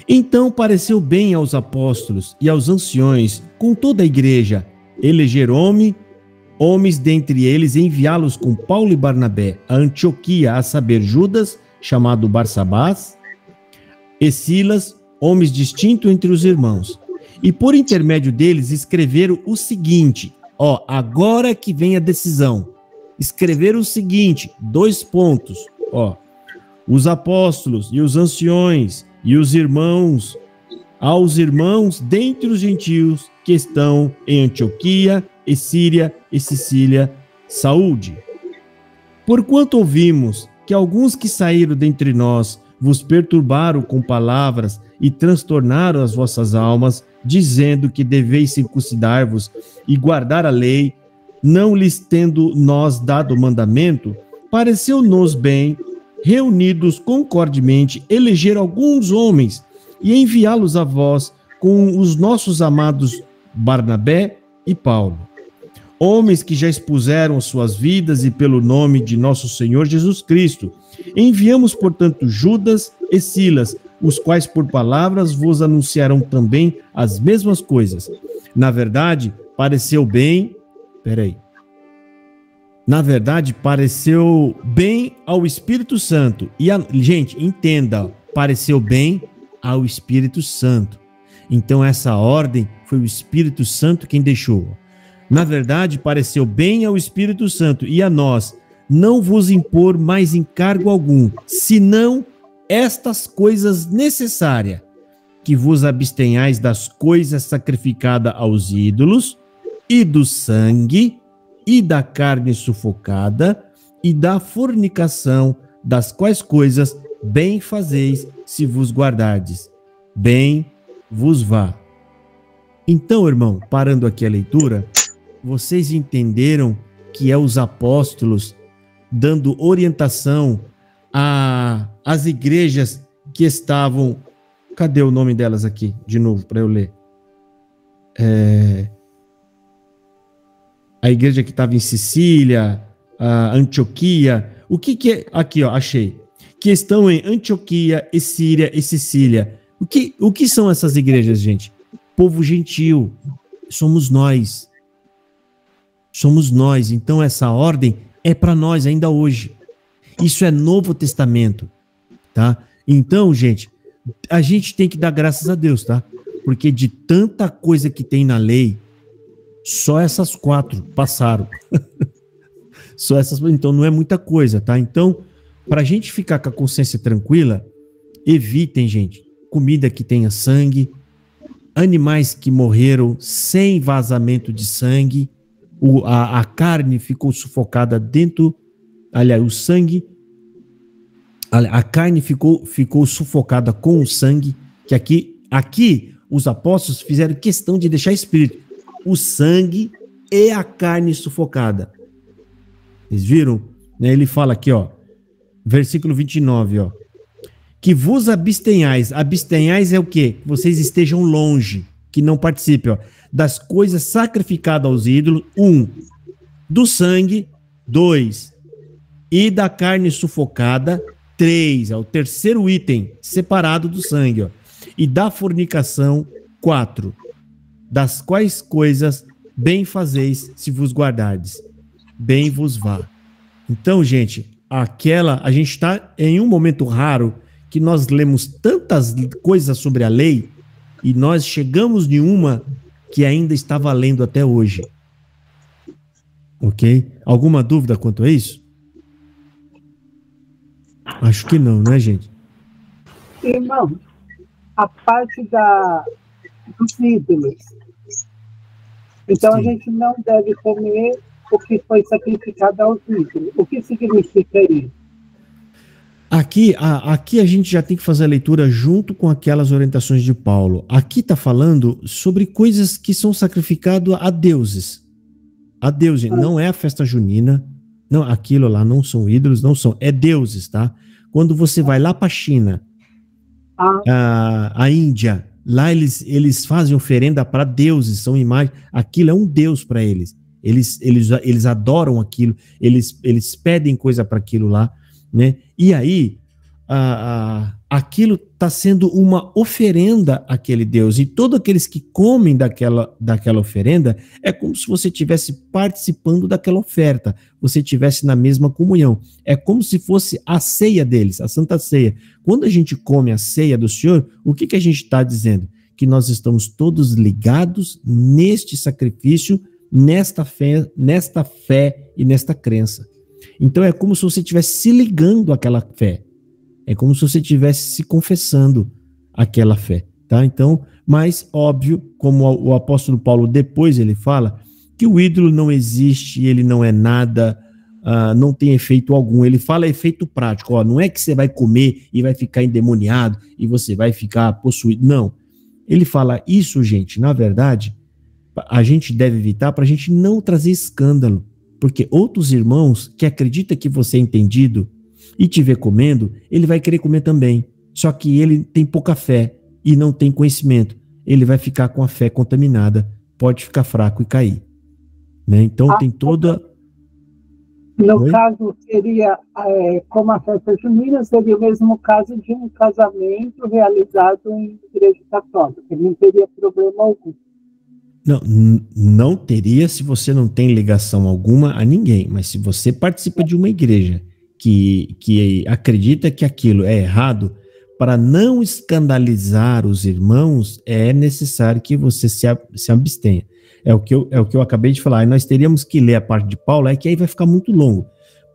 Então pareceu bem aos apóstolos e aos anciões, com toda a igreja, eleger homens dentre eles, enviá-los com Paulo e Barnabé a Antioquia, a saber, Judas, chamado Barsabás, e Silas, homens distintos entre os irmãos. E por intermédio deles escreveram o seguinte, ó, agora que vem a decisão, escreveram o seguinte, 2 pontos, ó, os apóstolos e os anciões e os irmãos, aos irmãos dentre os gentios que estão em Antioquia, e Síria e Sicília, saúde. Porquanto ouvimos que alguns que saíram dentre nós vos perturbaram com palavras e transtornaram as vossas almas, dizendo que deveis circuncidar-vos e guardar a lei, não lhes tendo nós dado mandamento, pareceu-nos bem, reunidos concordemente, eleger alguns homens e enviá-los a vós com os nossos amados Barnabé e Paulo. Homens que já expuseram suas vidas e pelo nome de nosso Senhor Jesus Cristo. Enviamos, portanto, Judas e Silas, os quais por palavras vos anunciarão também as mesmas coisas. Na verdade, pareceu bem ao Espírito Santo. Gente, entenda, pareceu bem ao Espírito Santo. Então, essa ordem foi o Espírito Santo quem deixou. Na verdade, pareceu bem ao Espírito Santo e a nós não vos impor mais encargo algum, senão estas coisas necessárias, que vos abstenhais das coisas sacrificadas aos ídolos, e do sangue, e da carne sufocada, e da fornicação, das quais coisas bem fazeis se vos guardardes. Bem vos vá. Então, irmão, parando aqui a leitura, vocês entenderam que é os apóstolos dando orientação às igrejas que estavam... Cadê o nome delas aqui? De novo, para eu ler. A igreja que estava em Sicília, Antioquia. O que é? Aqui, ó, achei. Que estão em Antioquia, e Síria e Sicília. O que são essas igrejas, gente? Povo gentil. Somos nós. Somos nós. Então, essa ordem é para nós ainda hoje. Isso é Novo Testamento, tá? Então, gente, a gente tem que dar graças a Deus, tá? Porque de tanta coisa que tem na lei, só essas 4 passaram. Só essas, então não é muita coisa, tá? Então, para a gente ficar com a consciência tranquila, evitem, gente, comida que tenha sangue, animais que morreram sem vazamento de sangue, a carne ficou sufocada dentro, aliás, o sangue, a carne ficou sufocada com o sangue, que aqui os apóstolos fizeram questão de deixar escrito, o sangue e a carne sufocada. Vocês viram? Ele fala aqui, ó, versículo 29, ó, que vos abstenhais. Abstenhais é o quê? Que vocês estejam longe, que não participem, ó, das coisas sacrificadas aos ídolos, 1, do sangue, 2, e da carne sufocada, 3, é o terceiro item, separado do sangue, ó, e da fornicação, 4, das quais coisas bem fazeis se vos guardardes, bem vos vá. Então, gente, a gente está em um momento raro que nós lemos tantas coisas sobre a lei e nós chegamos em uma que ainda está valendo até hoje. Ok? Alguma dúvida quanto a isso? Acho que não, né, gente?
Irmão, a parte dos ídolos. Então, sim, a gente não deve comer o que foi sacrificado aos ídolos. O que significa isso?
Aqui a gente já tem que fazer a leitura junto com aquelas orientações de Paulo. Aqui está falando sobre coisas que são sacrificadas a deuses. A deuses, não é a festa junina, não, aquilo lá não são ídolos, não são, é deuses, tá? Quando você vai lá para a China, a Índia, lá eles fazem oferenda para deuses, são imagens, aquilo é um deus para eles. Eles adoram aquilo, eles pedem coisa para aquilo lá, né? E aí, aquilo está sendo uma oferenda àquele Deus. E todos aqueles que comem daquela oferenda, é como se você estivesse participando daquela oferta, você estivesse na mesma comunhão. É como se fosse a ceia deles, a Santa Ceia. Quando a gente come a ceia do Senhor, o que a gente está dizendo? Que nós estamos todos ligados neste sacrifício, nesta fé e nesta crença. Então é como se você estivesse se ligando àquela fé. É como se você estivesse se confessando aquela fé, tá? Então, mas óbvio, como o apóstolo Paulo depois ele fala, que o ídolo não existe, ele não é nada não tem efeito algum. Ele fala efeito prático, ó, não é que você vai comer e vai ficar endemoniado e você vai ficar possuído, não. Ele fala isso, gente, na verdade, a gente deve evitar para a gente não trazer escândalo, porque outros irmãos que acreditam que você é entendido e te ver comendo, ele vai querer comer também, só que ele tem pouca fé e não tem conhecimento, ele vai ficar com a fé contaminada, pode ficar fraco e cair, né? Então tem toda...
No caso, seria, como a festa junina, seria o mesmo caso de um casamento realizado em igreja católica, não teria problema algum.
Não teria se você não tem ligação alguma a ninguém, mas se você participa de uma igreja que acredita que aquilo é errado, para não escandalizar os irmãos, é necessário que você se abstenha. É o que eu acabei de falar. E nós teríamos que ler a parte de Paulo, que aí vai ficar muito longo.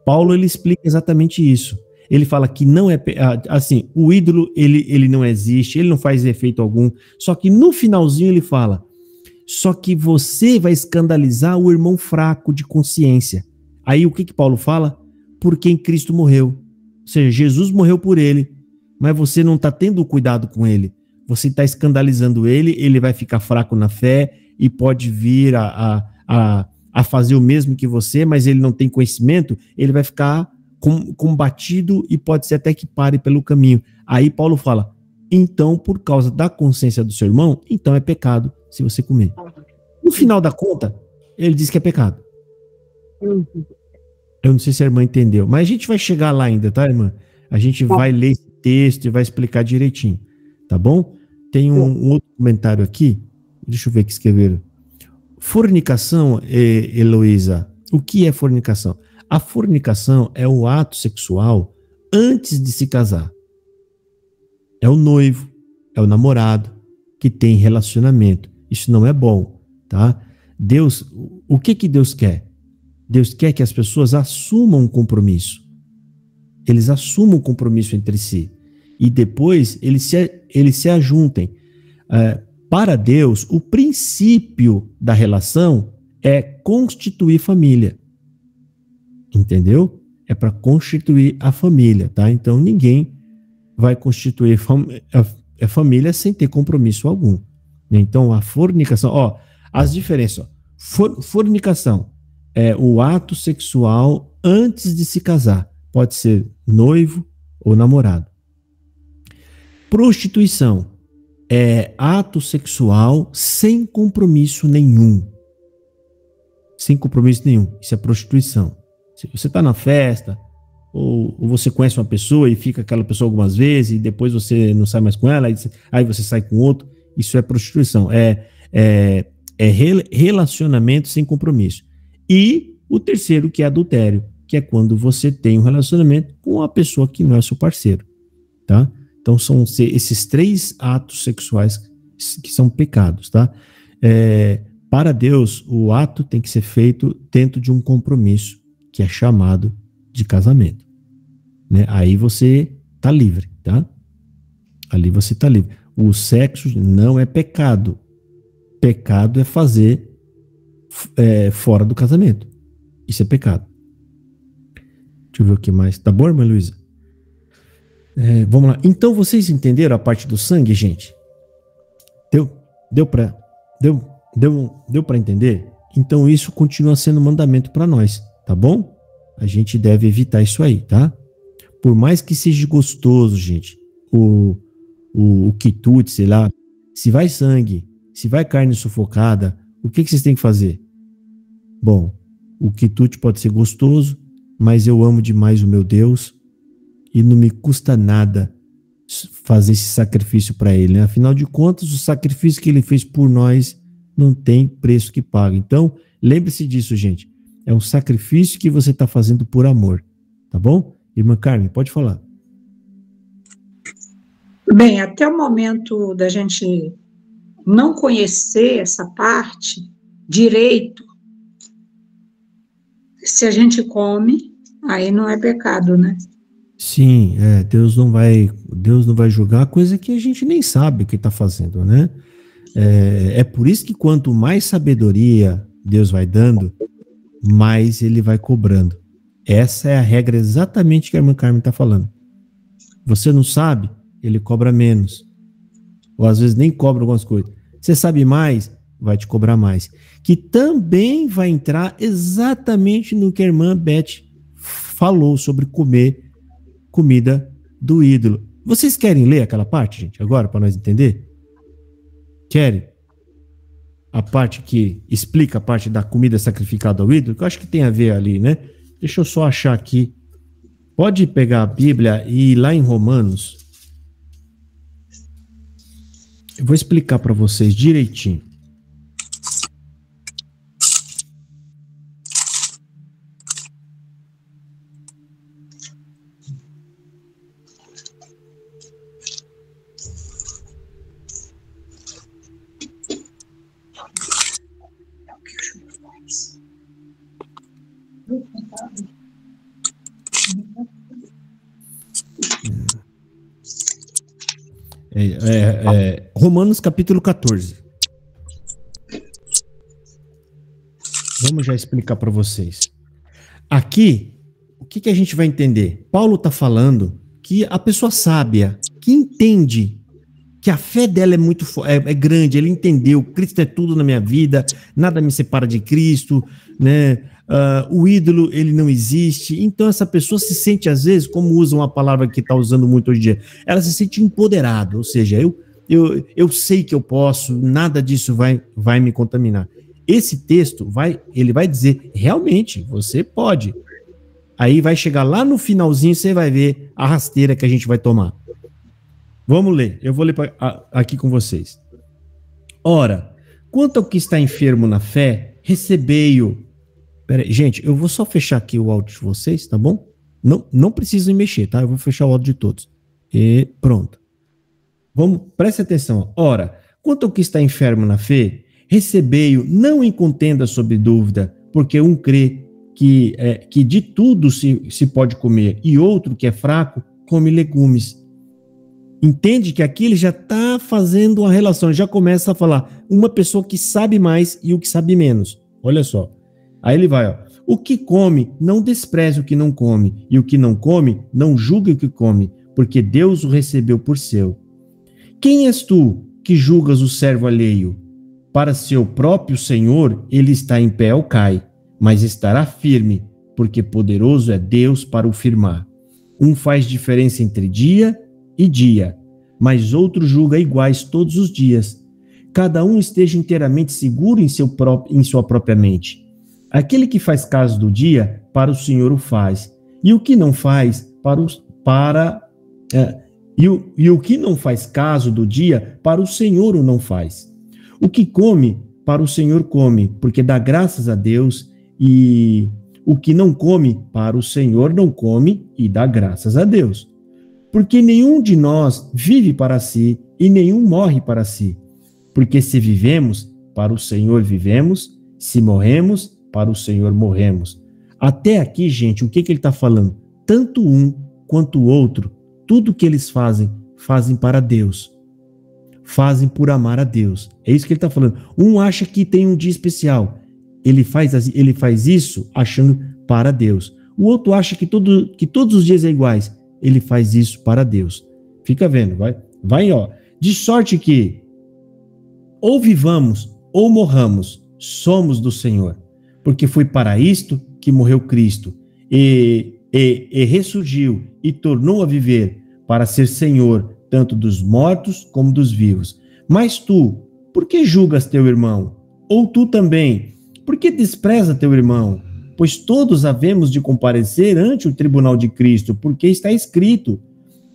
Paulo, ele explica exatamente isso. Ele fala que não é... Assim, o ídolo, ele não existe, ele não faz efeito algum. Só que no finalzinho ele fala, só que você vai escandalizar o irmão fraco de consciência. Aí o que Paulo fala? Porque em Cristo morreu. Ou seja, Jesus morreu por ele, mas você não está tendo cuidado com ele. Você está escandalizando ele, ele vai ficar fraco na fé e pode vir a fazer o mesmo que você, mas ele não tem conhecimento, ele vai ficar combatido e pode ser até que pare pelo caminho. Aí Paulo fala, então, por causa da consciência do seu irmão, então é pecado se você comer. No final da conta, ele diz que é pecado. Eu não sei se a irmã entendeu, mas a gente vai chegar lá ainda, tá, irmã? A gente vai ler esse texto e vai explicar direitinho, tá bom? Tem um outro comentário aqui, deixa eu ver o que escreveram. Fornicação, Heloísa, o que é fornicação? A fornicação é o ato sexual antes de se casar. É o noivo, é o namorado que tem relacionamento. Isso não é bom, tá? Deus, o que Deus quer? Deus quer que as pessoas assumam um compromisso. Eles assumam um compromisso entre si. E depois eles se ajuntem. Para Deus, o princípio da relação é constituir família. Entendeu? É para constituir a família, tá? Então ninguém vai constituir família sem ter compromisso algum. Então a fornicação, as diferenças. Fornicação é o ato sexual antes de se casar. Pode ser noivo ou namorado. Prostituição é ato sexual sem compromisso nenhum. Sem compromisso nenhum. Isso é prostituição. Se você está na festa, ou você conhece uma pessoa e fica aquela pessoa algumas vezes, e depois você não sai mais com ela, aí você sai com outro, isso é prostituição. É relacionamento sem compromisso. E o terceiro, que é adultério, que é quando você tem um relacionamento com a pessoa que não é seu parceiro, tá? Então são esses três atos sexuais que são pecados, tá? Para Deus, o ato tem que ser feito dentro de um compromisso, que é chamado de casamento, né? Aí você tá livre, tá? Ali você tá livre. O sexo não é pecado. Pecado é fazer fora do casamento. Isso é pecado. Deixa eu ver o que mais. Tá bom, irmã Luísa? Vamos lá. Então, vocês entenderam a parte do sangue, gente? Deu para entender? Então, isso continua sendo mandamento para nós, tá bom? A gente deve evitar isso aí, tá? Por mais que seja gostoso, gente, o quitute, sei lá, se vai sangue, se vai carne sufocada, o que vocês têm que fazer? Bom, o quitute pode ser gostoso, mas eu amo demais o meu Deus e não me custa nada fazer esse sacrifício para ele, né? Afinal de contas, o sacrifício que ele fez por nós não tem preço que paga. Então, lembre-se disso, gente. É um sacrifício que você está fazendo por amor, tá bom? Irmã Carmen, pode falar.
Bem, até o momento da gente não conhecer essa parte direito, se a gente come, aí não é pecado, né?
Sim, Deus não vai julgar coisa que a gente nem sabe o que está fazendo, né? É por isso que quanto mais sabedoria Deus vai dando, mais ele vai cobrando, Essa é a regra exatamente que a irmã Carmen está falando. Você não sabe, ele cobra menos. Ou às vezes nem cobra algumas coisas. Você sabe mais, vai te cobrar mais. Que também vai entrar exatamente no que a irmã Beth falou sobre comer comida do ídolo. Vocês querem ler aquela parte, gente, agora, para nós entender? Querem? A parte que explica a parte da comida sacrificada ao ídolo, que eu acho que tem a ver ali, né? Deixa eu só achar aqui. Pode pegar a Bíblia e ir lá em Romanos. Eu vou explicar para vocês direitinho. Romanos capítulo 14. Vamos já explicar para vocês. Aqui, o que a gente vai entender? Paulo está falando que a pessoa sábia, que entende que a fé dela é grande, ele entendeu, Cristo é tudo na minha vida, nada me separa de Cristo, né? O ídolo, ele não existe. Então essa pessoa se sente, às vezes, como usa uma palavra que está usando muito hoje em dia, ela se sente empoderada, ou seja, eu sei que eu posso, nada disso vai me contaminar. Esse texto ele vai dizer, realmente, você pode. Aí vai chegar lá no finalzinho, você vai ver a rasteira que a gente vai tomar. Vamos ler, eu vou ler aqui com vocês. Ora, quanto ao que está enfermo na fé, recebei-o. Pera aí, gente, eu vou só fechar aqui o áudio de vocês, tá bom? Não precisam mexer, tá? Eu vou fechar o áudio de todos. E pronto. Preste atenção. Ora, quanto ao que está enfermo na fé, recebei-o, não em contenda sobre dúvida, porque um crê que de tudo se pode comer, e outro que é fraco, come legumes. Entende que aqui ele já está fazendo uma relação, já começa a falar uma pessoa que sabe mais e o que sabe menos. Olha só. Aí ele vai, ó. O que come, não despreze o que não come, e o que não come, não julgue o que come, porque Deus o recebeu por seu. Quem és tu que julgas o servo alheio? Para seu próprio Senhor, ele está em pé ou cai, mas estará firme, porque poderoso é Deus para o firmar. Um faz diferença entre dia e dia, mas outro julga iguais todos os dias. Cada um esteja inteiramente seguro em sua própria mente. Aquele que faz caso do dia, para o Senhor o faz, e o que não faz, o que não faz caso do dia, para o Senhor o não faz. O que come, para o Senhor come, porque dá graças a Deus, e o que não come, para o Senhor não come e dá graças a Deus. Porque nenhum de nós vive para si e nenhum morre para si. Porque se vivemos, para o Senhor vivemos, se morremos, para o Senhor morremos. Até aqui, gente, o que ele está falando? Tanto um quanto o outro, tudo que eles fazem para Deus. Fazem por amar a Deus. É isso que ele está falando. Um acha que tem um dia especial. Ele faz isso achando para Deus. O outro acha que todos os dias é iguais. Ele faz isso para Deus. Fica vendo, vai, ó. De sorte que ou vivamos ou morramos, somos do Senhor. Porque foi para isto que morreu Cristo, e ressurgiu, e tornou a viver, para ser Senhor, tanto dos mortos como dos vivos. Mas tu, por que julgas teu irmão? Ou tu também, por que despreza teu irmão? Pois todos havemos de comparecer ante o tribunal de Cristo, porque está escrito,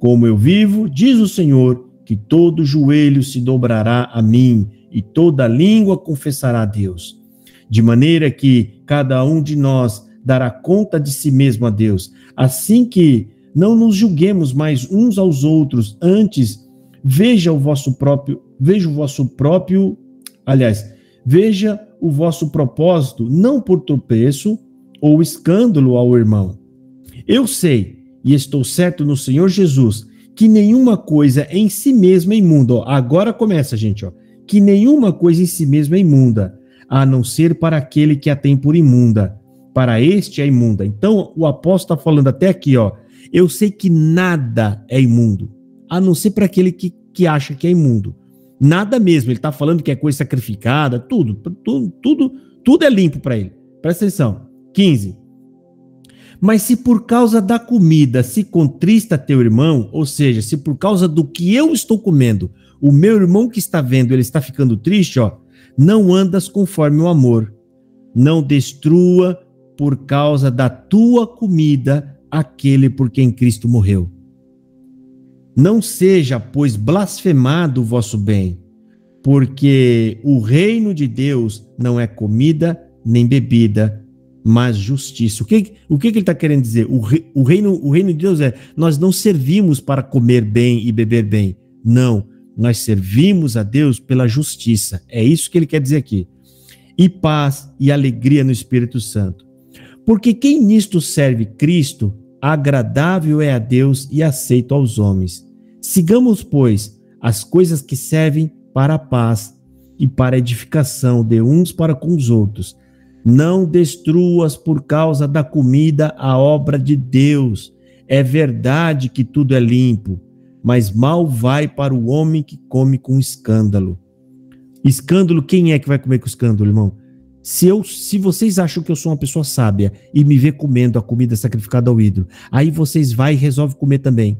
como eu vivo, diz o Senhor, que todo joelho se dobrará a mim, e toda língua confessará a Deus. De maneira que cada um de nós dará conta de si mesmo a Deus. Assim que não nos julguemos mais uns aos outros, antes veja o vosso propósito, não por tropeço ou escândalo ao irmão. Eu sei, e estou certo no Senhor Jesus, que nenhuma coisa em si mesma é imunda. Ó, agora começa, gente, ó. Que nenhuma coisa em si mesma é imunda, a não ser para aquele que a tem por imunda, para este é imunda. Então, o apóstolo está falando até aqui, ó. Eu sei que nada é imundo, a não ser para aquele que acha que é imundo. Nada mesmo, ele está falando que é coisa sacrificada, tudo é limpo para ele. Presta atenção. 15. Mas se por causa da comida se contrista teu irmão, ou seja, se por causa do que eu estou comendo, o meu irmão que está vendo, ele está ficando triste, ó, não andas conforme o amor. Não destrua por causa da tua comida aquele por quem Cristo morreu. Não seja, pois, blasfemado o vosso bem, porque o reino de Deus não é comida nem bebida, mas justiça. O que ele está querendo dizer? O reino de Deus é, nós não servimos para comer bem e beber bem. Não, nós servimos a Deus pela justiça. É isso que ele quer dizer aqui. E paz e alegria no Espírito Santo. Porque quem nisto serve Cristo, agradável é a Deus e aceito aos homens. Sigamos, pois, as coisas que servem para a paz e para a edificação de uns para com os outros. Não destruas por causa da comida a obra de Deus. É verdade que tudo é limpo, mas mal vai para o homem que come com escândalo. Escândalo, quem é que vai comer com escândalo, irmão? Se vocês acham que eu sou uma pessoa sábia e me vê comendo a comida sacrificada ao ídolo, aí vocês vai e resolve comer também.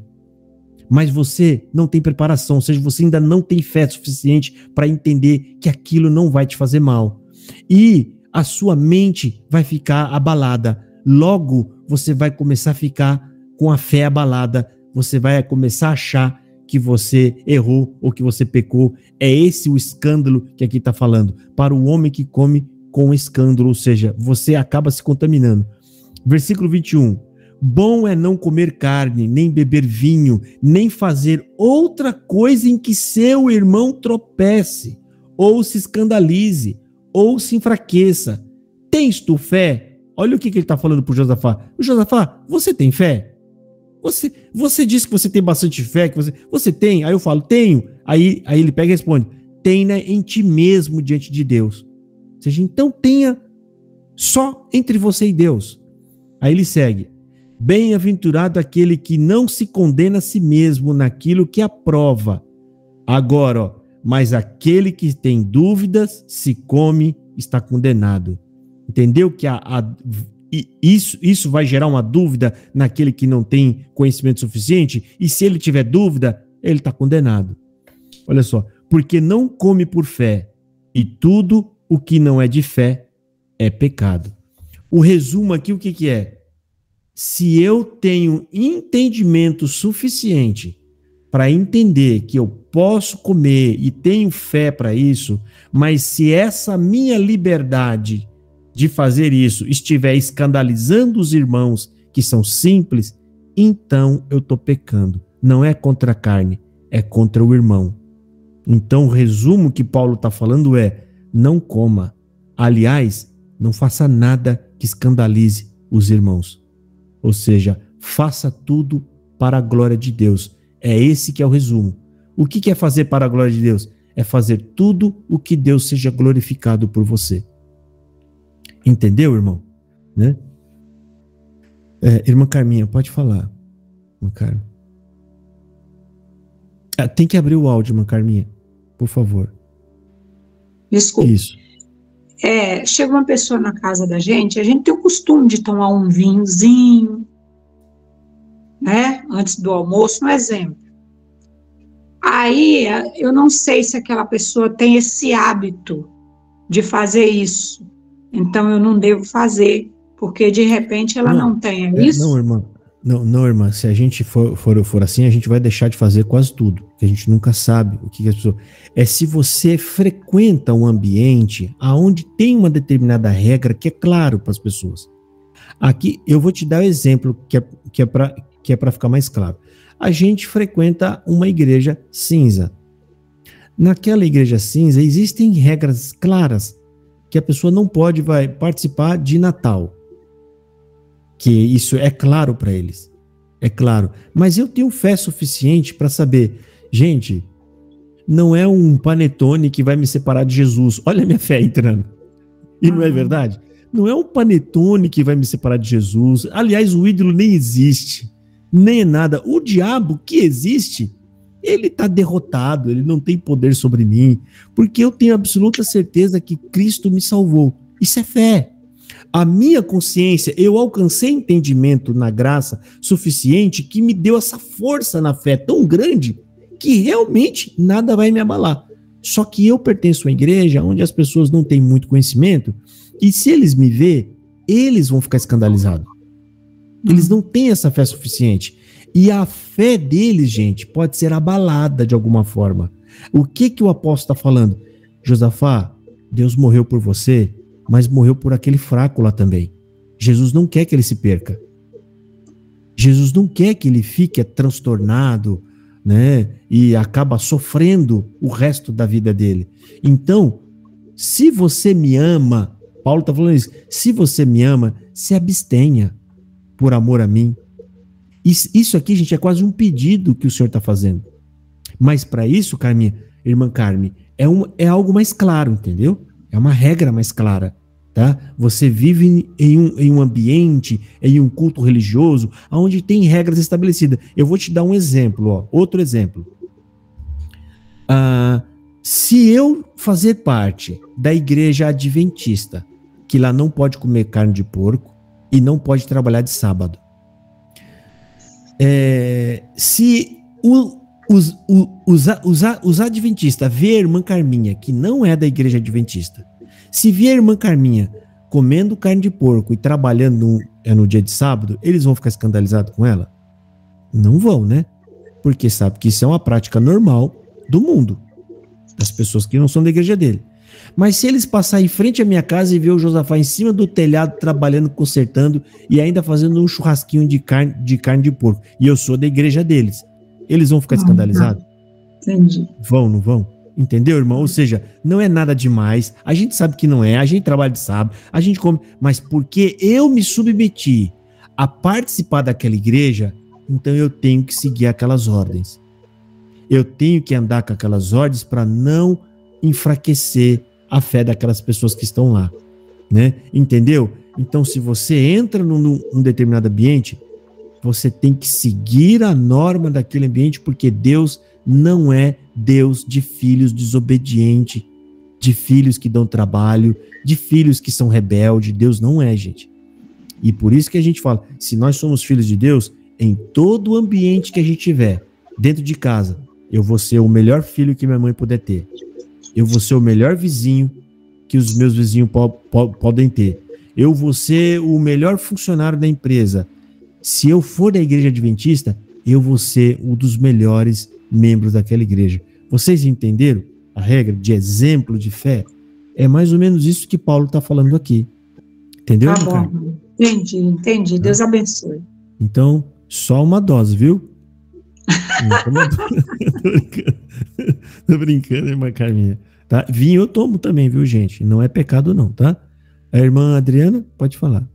Mas você não tem preparação, ou seja, você ainda não tem fé suficiente para entender que aquilo não vai te fazer mal. E a sua mente vai ficar abalada. Logo, você vai começar a ficar com a fé abalada. Você vai começar a achar que você errou ou que você pecou. É esse o escândalo que aqui está falando. Para o homem que come com escândalo, ou seja, você acaba se contaminando. Versículo 21. Bom é não comer carne, nem beber vinho, nem fazer outra coisa em que seu irmão tropece, ou se escandalize, ou se enfraqueça. Tens tu fé? Olha o que ele está falando para o Josafá. Josafá, você tem fé? Você diz que você tem bastante fé, que você tem? Aí eu falo, tenho. Aí ele pega e responde, tenha em ti mesmo diante de Deus. Ou seja, então tenha só entre você e Deus. Aí ele segue. Bem-aventurado aquele que não se condena a si mesmo naquilo que aprova. Agora, ó, mas aquele que tem dúvidas, se come, está condenado. Entendeu que isso vai gerar uma dúvida naquele que não tem conhecimento suficiente? E se ele tiver dúvida, ele está condenado. Olha só, porque não come por fé, e tudo o que não é de fé é pecado. O resumo aqui, o que é? Se eu tenho entendimento suficiente para entender que eu posso comer e tenho fé para isso, mas se essa minha liberdade de fazer isso estiver escandalizando os irmãos que são simples, então eu estou pecando. Não é contra a carne, é contra o irmão. Então o resumo que Paulo está falando é, não coma. Aliás, não faça nada que escandalize os irmãos. Ou seja, faça tudo para a glória de Deus. É esse que é o resumo. O que é fazer para a glória de Deus? É fazer tudo o que Deus seja glorificado por você. Entendeu, irmão? Né? Irmã Carminha, pode falar. Irmã Carmen. Tem que abrir o áudio, irmã Carminha. Por favor.
Desculpa.
Isso.
Chega uma pessoa na casa da gente, a gente tem o costume de tomar um vinhozinho, né? Antes do almoço, um exemplo. Aí, eu não sei se aquela pessoa tem esse hábito de fazer isso. Então, eu não devo fazer, porque de repente ela não tem isso.
Não, irmã. Não, irmã. Se a gente for assim, a gente vai deixar de fazer quase tudo. Porque a gente nunca sabe o que as pessoas... se você frequenta um ambiente onde tem uma determinada regra que é claro para as pessoas. Aqui, eu vou te dar um exemplo que é para ficar mais claro. A gente frequenta uma igreja cinza. Naquela igreja cinza, existem regras claras que a pessoa não pode participar de Natal. Que isso é claro para eles. É claro. Mas eu tenho fé suficiente para saber, gente, não é um panetone que vai me separar de Jesus. Olha a minha fé entrando. E não é verdade? Não é um panetone que vai me separar de Jesus. Aliás, o ídolo nem existe. Nem é nada. O diabo que existe, ele está derrotado. Ele não tem poder sobre mim. Porque eu tenho absoluta certeza que Cristo me salvou. Isso é fé. A minha consciência, eu alcancei entendimento na graça suficiente que me deu essa força na fé tão grande que realmente nada vai me abalar. Só que eu pertenço a uma igreja onde as pessoas não têm muito conhecimento e se eles me verem, eles vão ficar escandalizados. Eles não têm essa fé suficiente. E a fé deles, gente, pode ser abalada de alguma forma. O que o apóstolo está falando? Josafá, Deus morreu por você, mas morreu por aquele fraco lá também. Jesus não quer que ele se perca. Jesus não quer que ele fique transtornado, né, e acaba sofrendo o resto da vida dele. Então, se você me ama, Paulo está falando isso, se você me ama, se abstenha por amor a mim. Isso aqui, gente, é quase um pedido que o Senhor está fazendo. Mas para isso, Carminha, irmã Carme, é algo mais claro, entendeu? É uma regra mais clara. Tá? Você vive em um ambiente, em um culto religioso, onde tem regras estabelecidas. Eu vou te dar um exemplo, ó, outro exemplo. Se eu fazer parte da igreja adventista, que lá não pode comer carne de porco e não pode trabalhar de sábado. Se os adventistas ver a irmã Carminha, que não é da igreja adventista, se vier a irmã Carminha comendo carne de porco e trabalhando no dia de sábado, eles vão ficar escandalizados com ela? Não vão, né? Porque sabe que isso é uma prática normal do mundo, das pessoas que não são da igreja dele. Mas se eles passarem em frente à minha casa e ver o Josafá em cima do telhado trabalhando, consertando e ainda fazendo um churrasquinho de carne de porco, e eu sou da igreja deles, eles vão ficar escandalizados?
Entendi.
Vão, não vão? Entendeu, irmão? Ou seja, não é nada demais, a gente sabe que não é, a gente trabalha de sábado, a gente come, mas porque eu me submeti a participar daquela igreja, então eu tenho que seguir aquelas ordens. Eu tenho que andar com aquelas ordens para não enfraquecer a fé daquelas pessoas que estão lá, né? Entendeu? Então, se você entra num determinado ambiente, você tem que seguir a norma daquele ambiente, porque Deus não é Deus de filhos desobedientes, de filhos que dão trabalho, de filhos que são rebeldes. Deus não é, gente. E por isso que a gente fala, se nós somos filhos de Deus, em todo o ambiente que a gente tiver, dentro de casa, eu vou ser o melhor filho que minha mãe puder ter. Eu vou ser o melhor vizinho que os meus vizinhos podem ter. Eu vou ser o melhor funcionário da empresa. Se eu for da igreja adventista, eu vou ser um dos melhores membros daquela igreja. Vocês entenderam a regra de exemplo de fé? É mais ou menos isso que Paulo está falando aqui. Entendeu?
Tá bom. Entendi. Deus abençoe.
Então, só uma dose, viu? Tô brincando, irmã Carminha. Tá? Vinho eu tomo também, viu, gente? Não é pecado não, tá? A irmã Adriana, pode falar.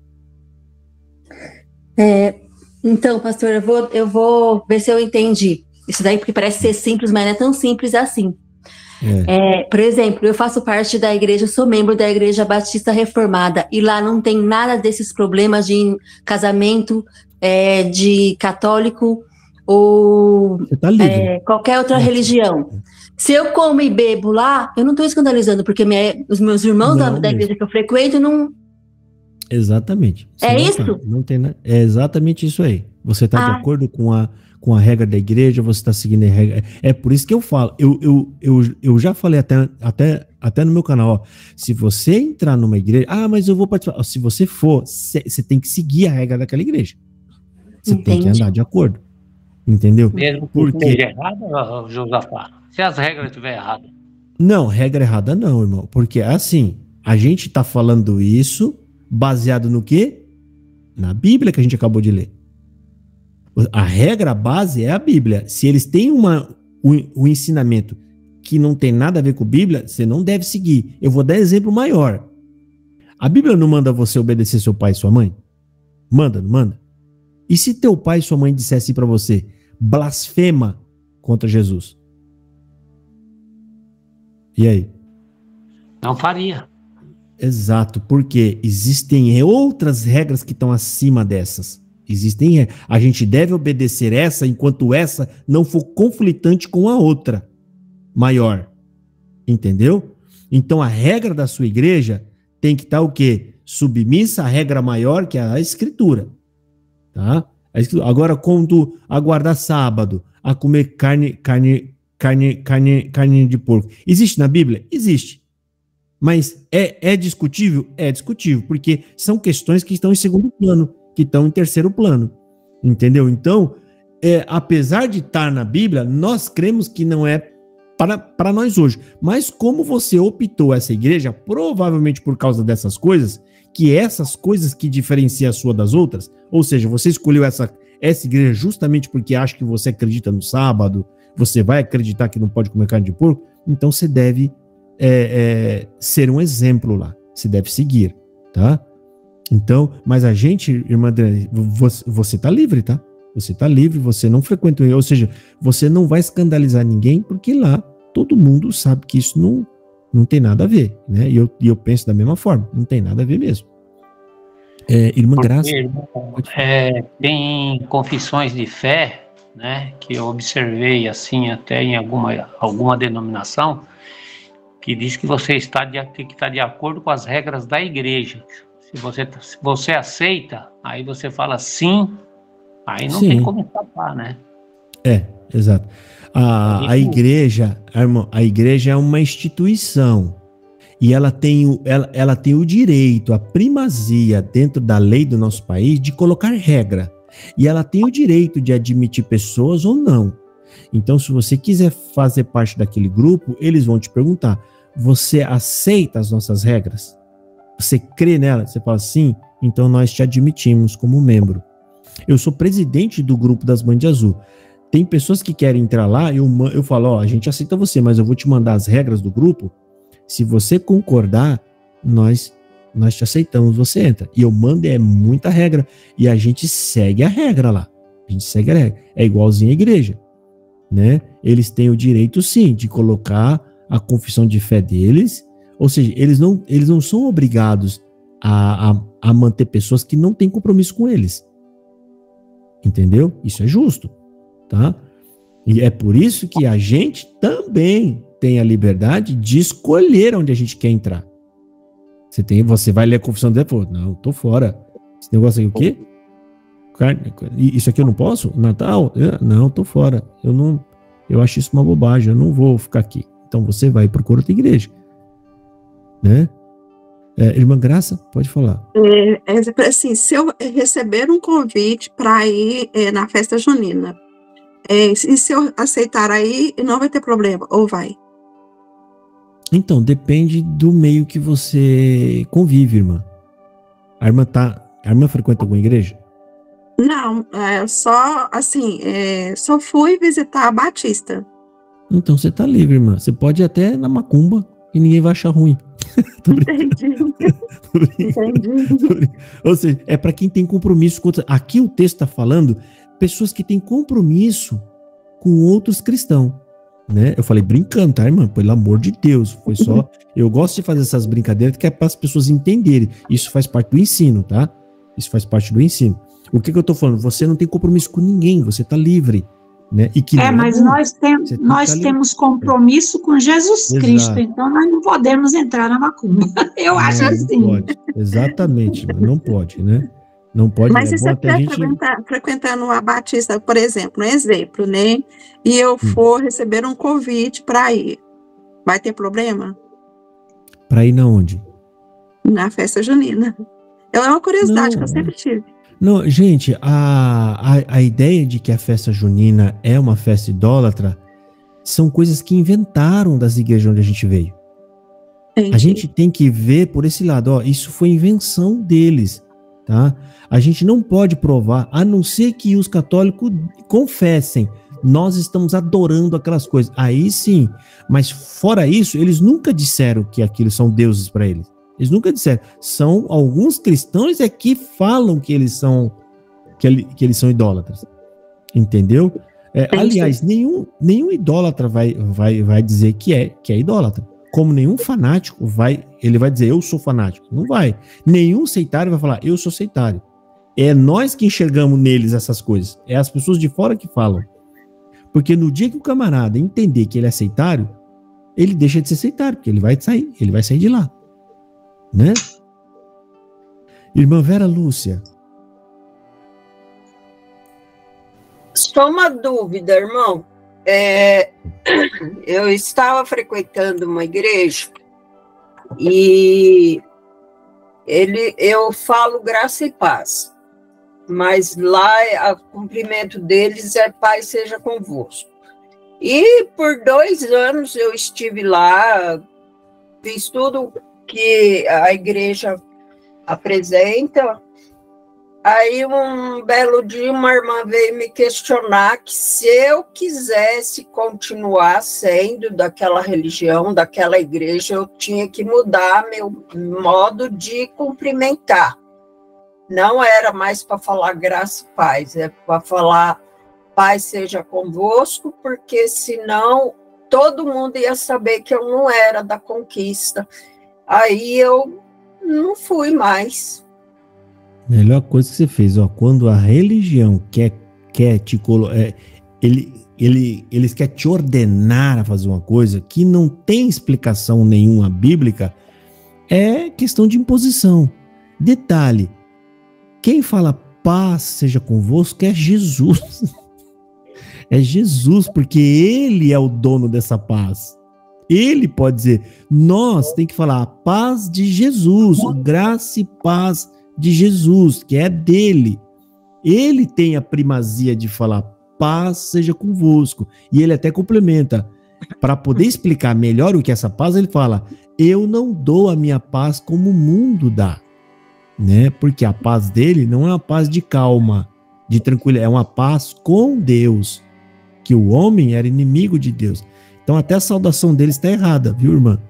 Então, pastor, eu vou ver se eu entendi. Isso daí porque parece ser simples, mas não é tão simples assim. Por exemplo, eu faço parte da igreja, sou membro da Igreja Batista Reformada, e lá não tem nada desses problemas de casamento de católico ou qualquer outra religião. Se eu como e bebo lá, eu não estou escandalizando, porque os meus irmãos da igreja que eu frequento não...
Exatamente.
Isso?
Não tem nada. É exatamente isso aí. Você está de acordo com a regra da igreja, você está seguindo a regra. É por isso que eu falo. Eu já falei até no meu canal, ó, se você entrar numa igreja, mas eu vou participar. Se você for, você tem que seguir a regra daquela igreja. Você tem que andar de acordo. Entendeu?
Mesmo que esteja errado, Josafá. Se as regras estiverem erradas.
Não, regra errada não, irmão. Porque assim, a gente está falando isso baseado no quê? Na Bíblia que a gente acabou de ler. A regra base é a Bíblia. Se eles têm um ensinamento que não tem nada a ver com a Bíblia, você não deve seguir. Eu vou dar exemplo maior. A Bíblia não manda você obedecer seu pai e sua mãe? Manda, não manda? E se teu pai e sua mãe dissessem para você, blasfema contra Jesus? E aí?
Não faria.
Exato, porque existem outras regras que estão acima dessas. A gente deve obedecer essa enquanto essa não for conflitante com a outra maior. Entendeu? Então a regra da sua igreja tem que estar o quê? Submissa à regra maior, que é a escritura. Tá? Agora, quando a guardar sábado, a comer carne de porco, existe na Bíblia? Existe. Mas é discutível? É discutível, porque são questões que estão em segundo plano, que estão em terceiro plano. Entendeu? Então, apesar de estar na Bíblia, nós cremos que não é para nós hoje. Mas como você optou essa igreja, provavelmente por causa dessas coisas, que essas coisas que diferenciam a sua das outras, ou seja, você escolheu essa igreja justamente porque acha que você acredita no sábado, você vai acreditar que não pode comer carne de porco, então você deve ser um exemplo lá, você deve seguir, tá? Então, mas a gente, irmã Adriana, você tá livre, tá? Você tá livre, você não frequenta, ou seja, você não vai escandalizar ninguém, porque lá todo mundo sabe que isso não tem nada a ver, né? E eu penso da mesma forma, não tem nada a ver mesmo. Irmã Graça.
Tem confissões de fé, né, que eu observei assim até em alguma denominação, que diz que você tem que estar de acordo com as regras da igreja. Se você aceita, aí você fala sim, aí não tem como escapar, né?
Exato. A igreja, irmão, a igreja é uma instituição e ela tem o direito, a primazia dentro da lei do nosso país de colocar regra. E ela tem o direito de admitir pessoas ou não. Então, se você quiser fazer parte daquele grupo, eles vão te perguntar: você aceita as nossas regras? Você crê nela? Você fala sim, então nós te admitimos como membro. Eu sou presidente do grupo das Mães de Azul. Tem pessoas que querem entrar lá, eu falo, a gente aceita você, mas eu vou te mandar as regras do grupo. Se você concordar, nós te aceitamos, você entra. E eu mando muita regra, e a gente segue a regra lá. A gente segue a regra. É igualzinho à igreja, né? Eles têm o direito, sim, de colocar a confissão de fé deles, ou seja, eles não são obrigados a manter pessoas que não têm compromisso com eles. Entendeu? Isso é justo, tá? E é por isso que a gente também tem a liberdade de escolher onde a gente quer entrar. Você vai ler a confissão dele e fala, não, tô fora. Esse negócio aí o quê? Isso aqui eu não posso? Natal? Não, tô fora. Eu acho isso uma bobagem, eu não vou ficar aqui. Então você vai e procura outra igreja. Né? Irmã Graça, pode falar.
Assim, se eu receber um convite para ir na festa junina, e se eu aceitar aí, não vai ter problema, ou vai?
Então, depende do meio que você convive, irmã. A irmã frequenta alguma igreja?
Não, só assim, só fui visitar a Batista.
Então você tá livre, irmã. Você pode ir até na macumba e ninguém vai achar ruim.
Entendi. Entendi.
Ou seja, é para quem tem compromisso com outros. Aqui o texto está falando pessoas que têm compromisso com outros cristãos, né? Eu falei brincando, tá, irmã? Pelo amor de Deus, foi só. Eu gosto de fazer essas brincadeiras que é para as pessoas entenderem. Isso faz parte do ensino, tá? Isso faz parte do ensino. O que eu tô falando? Você não tem compromisso com ninguém, você tá livre, né? E que
mas nós temos compromisso com Jesus Cristo, então nós não podemos entrar na macumba. Eu acho assim.
Não pode. Exatamente, não pode, né? Não pode.
Mas se você estiver frequentando a Batista, por exemplo, um exemplo, né? E eu for receber um convite para ir, vai ter problema?
Para ir na onde?
Na festa junina. É uma curiosidade que eu sempre tive.
Não, gente, a ideia de que a festa junina é uma festa idólatra são coisas que inventaram das igrejas onde a gente veio. Entendi. A gente tem que ver por esse lado, isso foi invenção deles, tá? A gente não pode provar, a não ser que os católicos confessem, nós estamos adorando aquelas coisas. Aí sim, mas fora isso, eles nunca disseram que aquilo são deuses para eles. Eles nunca disseram. São alguns cristãos que falam que eles são idólatras. Entendeu? Aliás, nenhum idólatra vai dizer que é idólatra. como nenhum fanático ele vai dizer, eu sou fanático. Não vai. Nenhum sectário vai falar, eu sou sectário. É nós que enxergamos neles essas coisas. É as pessoas de fora que falam. Porque no dia que o camarada entender que ele é sectário, ele deixa de ser sectário, porque ele vai sair de lá. Né? Irmã Vera Lúcia.
Só uma dúvida, irmão. Eu estava frequentando uma igreja e eu falo graça e paz, mas lá o cumprimento deles é paz seja convosco. E por 2 anos eu estive lá, fiz tudo que a igreja apresenta. Aí um belo dia uma irmã veio me questionar que se eu quisesse continuar sendo daquela religião, daquela igreja, eu tinha que mudar meu modo de cumprimentar. Não era mais para falar graça e paz, é para falar paz seja convosco, porque senão todo mundo ia saber que eu não era da conquista. Aí eu não fui mais.
Melhor coisa que você fez, ó, quando a religião quer te colocar, eles querem te ordenar a fazer uma coisa que não tem explicação nenhuma bíblica, é questão de imposição. Detalhe, quem fala paz seja convosco é Jesus. É Jesus, porque ele é o dono dessa paz. Ele pode dizer, nós tem que falar a paz de Jesus, graça e paz de Jesus, que é dele. Ele tem a primazia de falar paz seja convosco. E ele até complementa, para poder explicar melhor o que é essa paz, ele fala, eu não dou a minha paz como o mundo dá, né? Porque a paz dele não é uma paz de calma, de tranquilidade, é uma paz com Deus, que o homem era inimigo de Deus. Então até a saudação deles está errada, viu, irmã?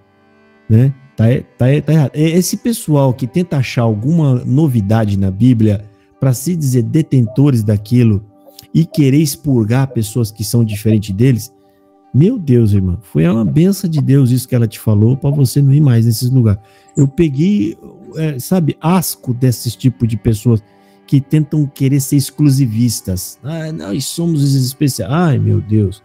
Né? Tá errado. Esse pessoal que tenta achar alguma novidade na Bíblia para se dizer detentores daquilo e querer expurgar pessoas que são diferentes deles, meu Deus, irmã, foi uma benção de Deus isso que ela te falou para você não ir mais nesses lugares. Eu peguei, asco desses tipos de pessoas que tentam querer ser exclusivistas. Nós somos especiais. Ai, meu Deus.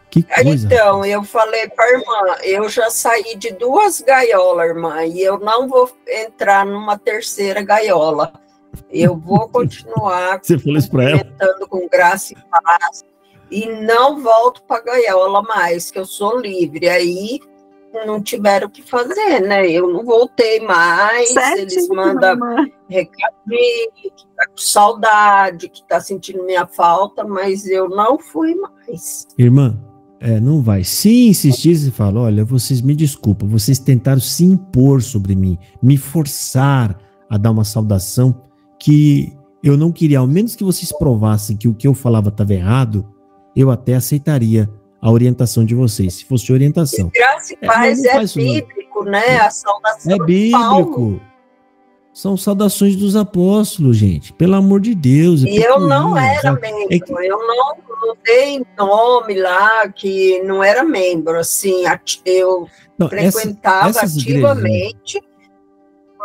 Que coisa. Então,
eu falei para a irmã, eu já saí de 2 gaiolas, irmã, e eu não vou entrar numa 3ª gaiola. Eu vou continuar cumprimentando com graça e paz e não volto para a gaiola mais, que eu sou livre. Aí não tiveram o que fazer, né? Eu não voltei mais, eles mandam recadinho, que tá com saudade, que tá sentindo minha falta, mas eu não fui mais.
Irmã, não vai. Se insistir, você fala, olha, vocês me desculpam, vocês tentaram se impor sobre mim, me forçar a dar uma saudação que eu não queria, ao menos que vocês provassem que o que eu falava estava errado, eu até aceitaria a orientação de vocês, se fosse orientação.
E graça e paz é bíblico, né? A saudação
é bíblico. Paulo. São saudações dos apóstolos, gente. Pelo amor de Deus.
E eu não era membro. Eu não dei nome lá que não era membro. Assim, eu frequentava ativamente, igrejas,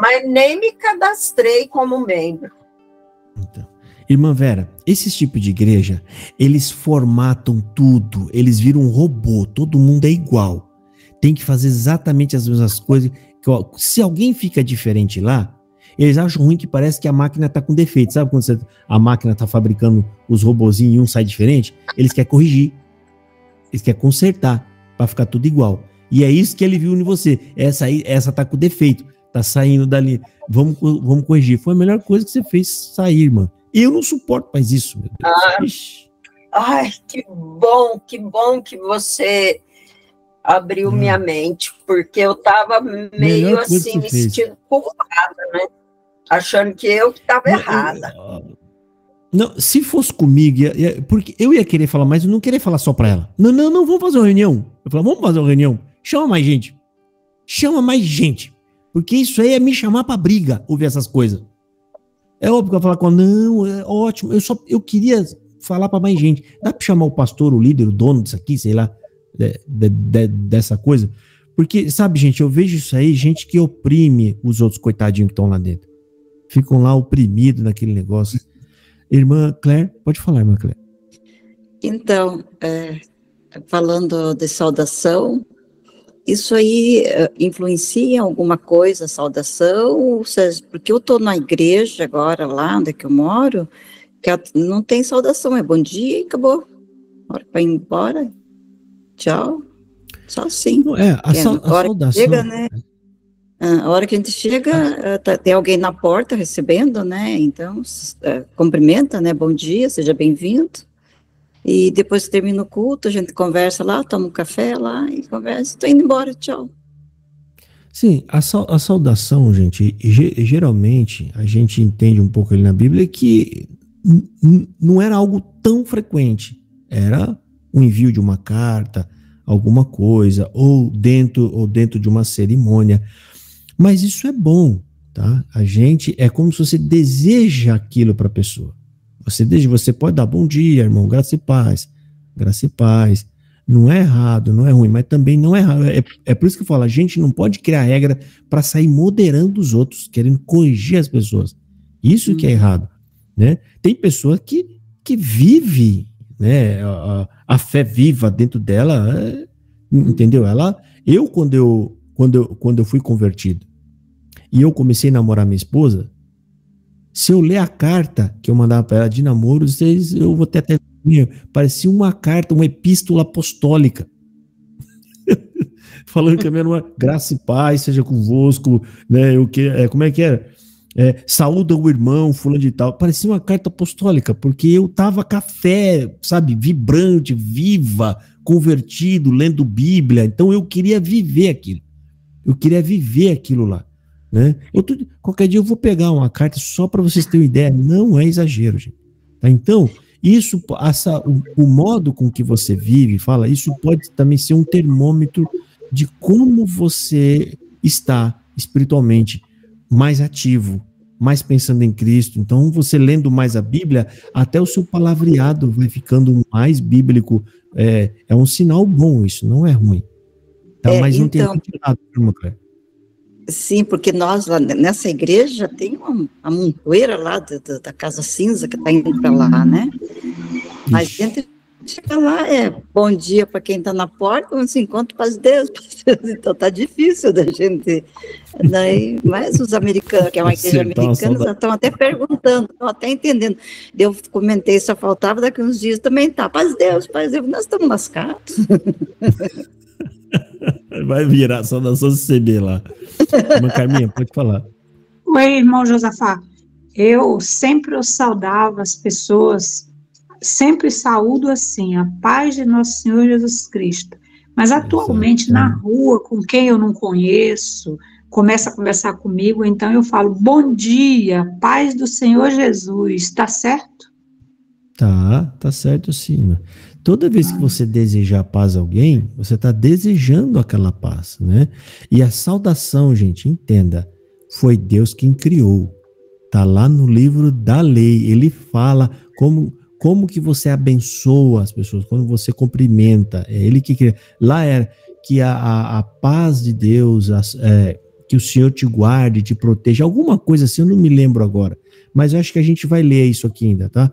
mas nem me cadastrei como membro.
Então. Irmã Vera, esses tipos de igreja, eles formatam tudo, eles viram um robô, todo mundo é igual. Tem que fazer exatamente as mesmas coisas. Se alguém fica diferente lá, eles acham ruim, que parece que a máquina está com defeito. Sabe quando a máquina está fabricando os robozinhos e um sai diferente? Eles querem corrigir, eles querem consertar, para ficar tudo igual. E é isso que ele viu em você. Essa tá com defeito, tá saindo dali. Vamos corrigir. Foi a melhor coisa que você fez sair, irmã. Eu não suporto mais isso, meu Deus.
Ai, que bom que você abriu minha mente, porque eu tava meio assim, me sentindo culpada, né? Achando que eu que estava errada.
Não, se fosse comigo, porque eu ia querer falar, mas eu não queria falar só para ela. Não, vamos fazer uma reunião. Eu falei, vamos fazer uma reunião. Chama mais gente. Porque isso aí é me chamar para briga, ouvir essas coisas. É óbvio que eu vou falar com ela, não, é ótimo, eu queria falar para mais gente. Dá para chamar o pastor, o líder, o dono disso aqui, sei lá, dessa coisa? Porque, sabe, gente, eu vejo isso aí, gente que oprime os outros coitadinhos que estão lá dentro. Ficam lá oprimidos naquele negócio. Irmã Claire, pode falar, irmã Claire.
Então, falando de saudação, isso aí influencia em alguma coisa, a saudação? Ou seja, porque eu estou na igreja agora, lá onde é que eu moro, que não tem saudação, é bom dia e acabou. Hora para ir embora, tchau. Só assim.
A saudação.
Chega, né? A hora que a gente chega, tem alguém na porta recebendo, né? Então, cumprimenta, né? Bom dia, seja bem-vindo. E depois que termina o culto, a gente conversa lá, toma um café lá e conversa. Estou indo embora, tchau.
Sim, a saudação, gente, geralmente a gente entende um pouco ali na Bíblia que não era algo tão frequente. Era o envio de uma carta, alguma coisa, ou dentro de uma cerimônia. Mas isso é bom, tá? A gente, é como se você deseja aquilo para a pessoa. Você pode dar bom dia, irmão, graça e paz. Graça e paz. Não é errado, não é ruim, mas também não é errado. É por isso que eu falo, a gente não pode criar regra para sair moderando os outros, querendo corrigir as pessoas. Isso que é errado, né? Tem pessoa que vive, né, a fé viva dentro dela, entendeu? Quando eu fui convertido e eu comecei a namorar minha esposa, se eu ler a carta que eu mandava para ela de namoro, eu vou ter até parecia uma carta, uma epístola apostólica. Falando que a minha irmã, graça e paz seja convosco, né? Como é que era? Saúda o irmão, fulano de tal. Parecia uma carta apostólica, porque eu tava com a fé, sabe, vibrante, viva, convertido, lendo Bíblia. Então eu queria viver aquilo. Eu queria viver aquilo lá, né? Qualquer dia eu vou pegar uma carta só para vocês terem uma ideia. Não é exagero, gente. Tá? Então, isso, o modo com que você vive, fala, isso pode também ser um termômetro de como você está espiritualmente mais ativo, mais pensando em Cristo. Então, você lendo mais a Bíblia, até o seu palavreado vai ficando mais bíblico. É um sinal bom isso, não é ruim. Tá? Mas não tem nada de errado, irmã Claire.
Sim, porque nós lá nessa igreja tem uma montoeira lá da Casa Cinza que está indo para lá, né? Mas gente chega lá, bom dia para quem está na porta, quando se encontra, paz de Deus, então tá difícil da gente. Daí, mas os americanos, que é uma igreja americana, já estão até perguntando, estão até entendendo. Eu comentei, só faltava, daqui uns dias também tá, paz de Deus, nós estamos lascados.
Vai virar saudação CB lá. Irmã Carminha, pode falar.
Oi, irmão Josafá. Eu sempre saudava as pessoas, sempre saúdo assim, a paz de nosso Senhor Jesus Cristo. Mas atualmente, na rua, com quem eu não conheço, começa a conversar comigo, então eu falo, bom dia, paz do Senhor Jesus, tá certo?
Tá certo sim. Toda vez que você desejar paz a alguém, você está desejando aquela paz, né? E a saudação, gente, entenda, foi Deus quem criou. Tá lá no livro da lei, ele fala como que você abençoa as pessoas, quando você cumprimenta, é ele que cria. Lá era que a paz de Deus, que o Senhor te guarde, te proteja, alguma coisa assim, eu não me lembro agora, mas eu acho que a gente vai ler isso aqui ainda, tá?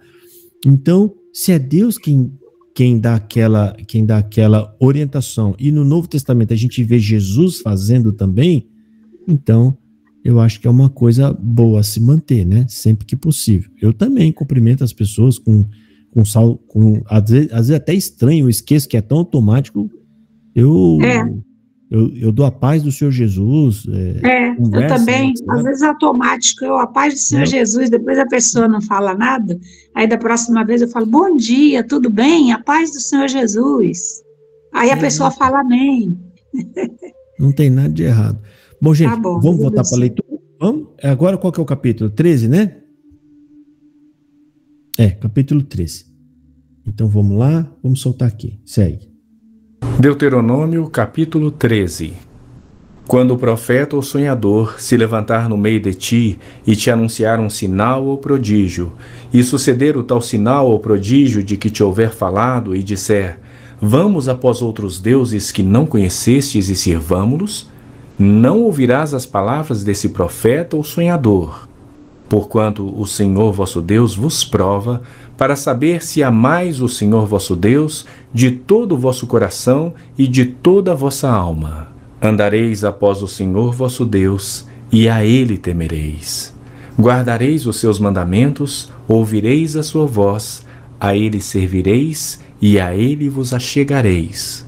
Então, se é Deus quem dá aquela orientação, e no Novo Testamento a gente vê Jesus fazendo também, então eu acho que é uma coisa boa a se manter, né? Sempre que possível. Eu também cumprimento as pessoas às vezes até estranho, eu esqueço que é tão automático, eu dou a paz do Senhor Jesus.
Eu também, às vezes automático, a paz do Senhor Jesus, depois a pessoa não fala nada, aí da próxima vez eu falo, bom dia, tudo bem? A paz do Senhor Jesus. Aí a pessoa fala amém.
Não tem nada de errado. Bom, gente, vamos voltar para a leitura? Vamos? Agora qual que é o capítulo? 13, né? Capítulo 13. Então vamos lá, vamos soltar aqui. Segue.
Deuteronômio, capítulo 13. Quando o profeta ou sonhador se levantar no meio de ti e te anunciar um sinal ou prodígio, e suceder o tal sinal ou prodígio de que te houver falado e disser, vamos após outros deuses que não conhecestes e sirvamo-los, não ouvirás as palavras desse profeta ou sonhador, porquanto o Senhor vosso Deus vos prova, para saber se amais o Senhor vosso Deus de todo o vosso coração e de toda a vossa alma. Andareis após o Senhor vosso Deus, e a Ele temereis. Guardareis os seus mandamentos, ouvireis a sua voz, a Ele servireis, e a Ele vos achegareis.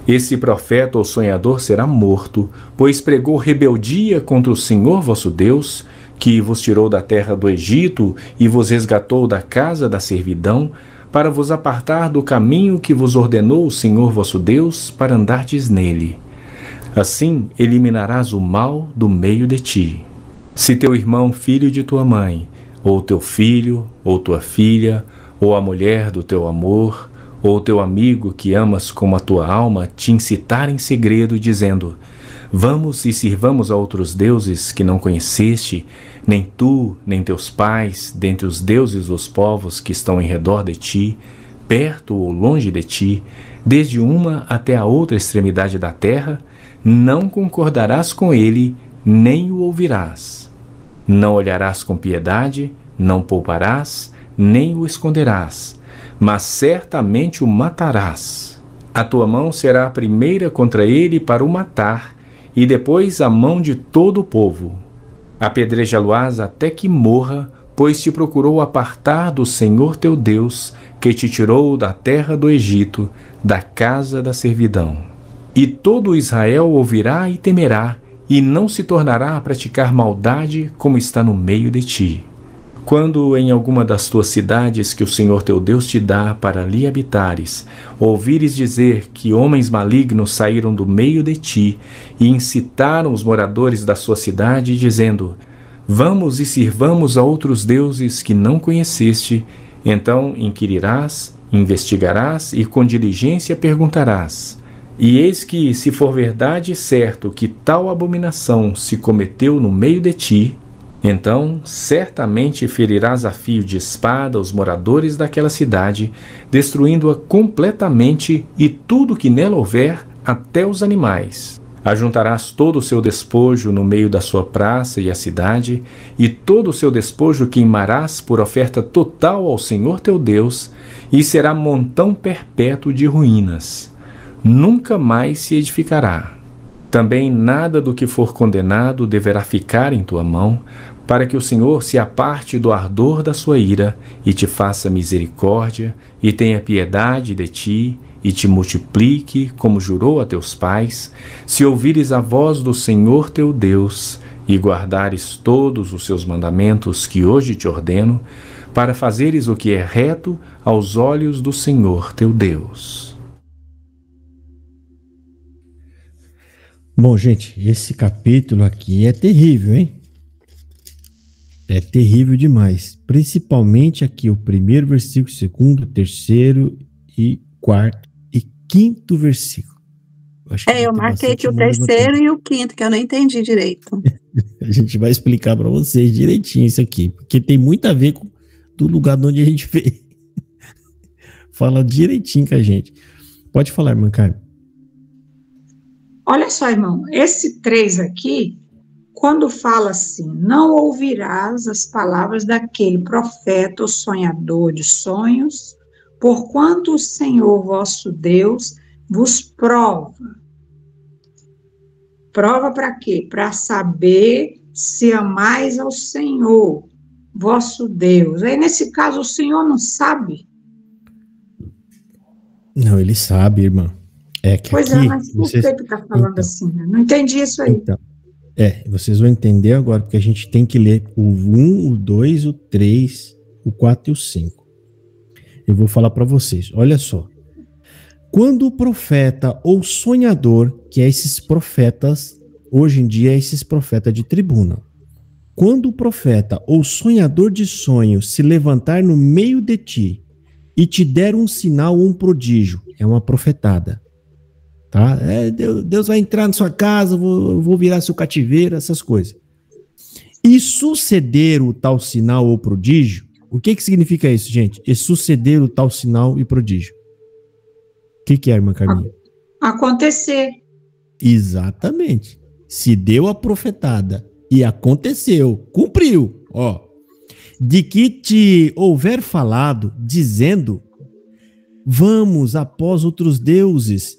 Esse profeta ou sonhador será morto, pois pregou rebeldia contra o Senhor vosso Deus, que vos tirou da terra do Egito e vos resgatou da casa da servidão, para vos apartar do caminho que vos ordenou o Senhor vosso Deus, para andardes nele. Assim eliminarás o mal do meio de ti. Se teu irmão, filho de tua mãe, ou teu filho, ou tua filha, ou a mulher do teu amor, ou teu amigo que amas como a tua alma, te incitar em segredo, dizendo: vamos e sirvamos a outros deuses que não conheceste, nem tu, nem teus pais, dentre os deuses dos povos que estão em redor de ti, perto ou longe de ti, desde uma até a outra extremidade da terra, não concordarás com ele, nem o ouvirás. Não olharás com piedade, não pouparás, nem o esconderás, mas certamente o matarás. A tua mão será a primeira contra ele para o matar, e depois a mão de todo o povo. Apedreja-lo-ás até que morra, pois te procurou apartar do Senhor teu Deus, que te tirou da terra do Egito, da casa da servidão. E todo Israel ouvirá e temerá, e não se tornará a praticar maldade como está no meio de ti. Quando em alguma das tuas cidades que o Senhor teu Deus te dá para ali habitares, ouvires dizer que homens malignos saíram do meio de ti e incitaram os moradores da sua cidade, dizendo: vamos e sirvamos a outros deuses que não conheceste, então inquirirás, investigarás e com diligência perguntarás. E eis que, se for verdade e certo que tal abominação se cometeu no meio de ti, então certamente ferirás a fio de espada os moradores daquela cidade, destruindo-a completamente e tudo que nela houver, até os animais. Ajuntarás todo o seu despojo no meio da sua praça e a cidade, e todo o seu despojo queimarás por oferta total ao Senhor teu Deus, e será montão perpétuo de ruínas. Nunca mais se edificará. Também nada do que for condenado deverá ficar em tua mão, para que o Senhor se aparte do ardor da sua ira, e te faça misericórdia, e tenha piedade de ti, e te multiplique, como jurou a teus pais, se ouvires a voz do Senhor teu Deus, e guardares todos os seus mandamentos que hoje te ordeno, para fazeres o que é reto aos olhos do Senhor teu Deus.
Bom, gente, esse capítulo aqui é terrível, hein? É terrível demais. Principalmente aqui o primeiro versículo, segundo, terceiro e quarto e quinto versículo.
Eu marquei aqui o terceiro e o quinto, que eu não entendi direito.
A gente vai explicar para vocês direitinho isso aqui, porque tem muito a ver com do lugar de onde a gente veio. Fala direitinho com a gente. Pode falar, irmã Carmen.
Olha só, irmão, esse 3 aqui, quando fala assim, não ouvirás as palavras daquele profeta ou sonhador de sonhos, porquanto o Senhor vosso Deus vos prova. Prova para quê? Para saber se amais ao Senhor vosso Deus. Aí, nesse caso, o Senhor não sabe?
Não, ele sabe, irmã. É que
pois
aqui,
mas por que está falando
então,
assim? Né? Não entendi isso aí.
Então, vocês vão entender agora, porque a gente tem que ler o 1, o 2, o 3, o 4 e o 5. Eu vou falar para vocês. Olha só. Quando o profeta ou sonhador, que é esses profetas, hoje em dia é esses profetas de tribuna. Quando o profeta ou sonhador de sonhos se levantar no meio de ti e te der um sinal ou um prodígio, é uma profetada. Tá? Deus vai entrar na sua casa, vou virar seu cativeiro, essas coisas. E suceder o tal sinal ou prodígio, o que significa isso, gente? E suceder o tal sinal e prodígio. que é, irmã Carminha?
Acontecer.
Exatamente. Se deu a profetada e aconteceu, cumpriu, ó. De que te houver falado, dizendo, vamos após outros deuses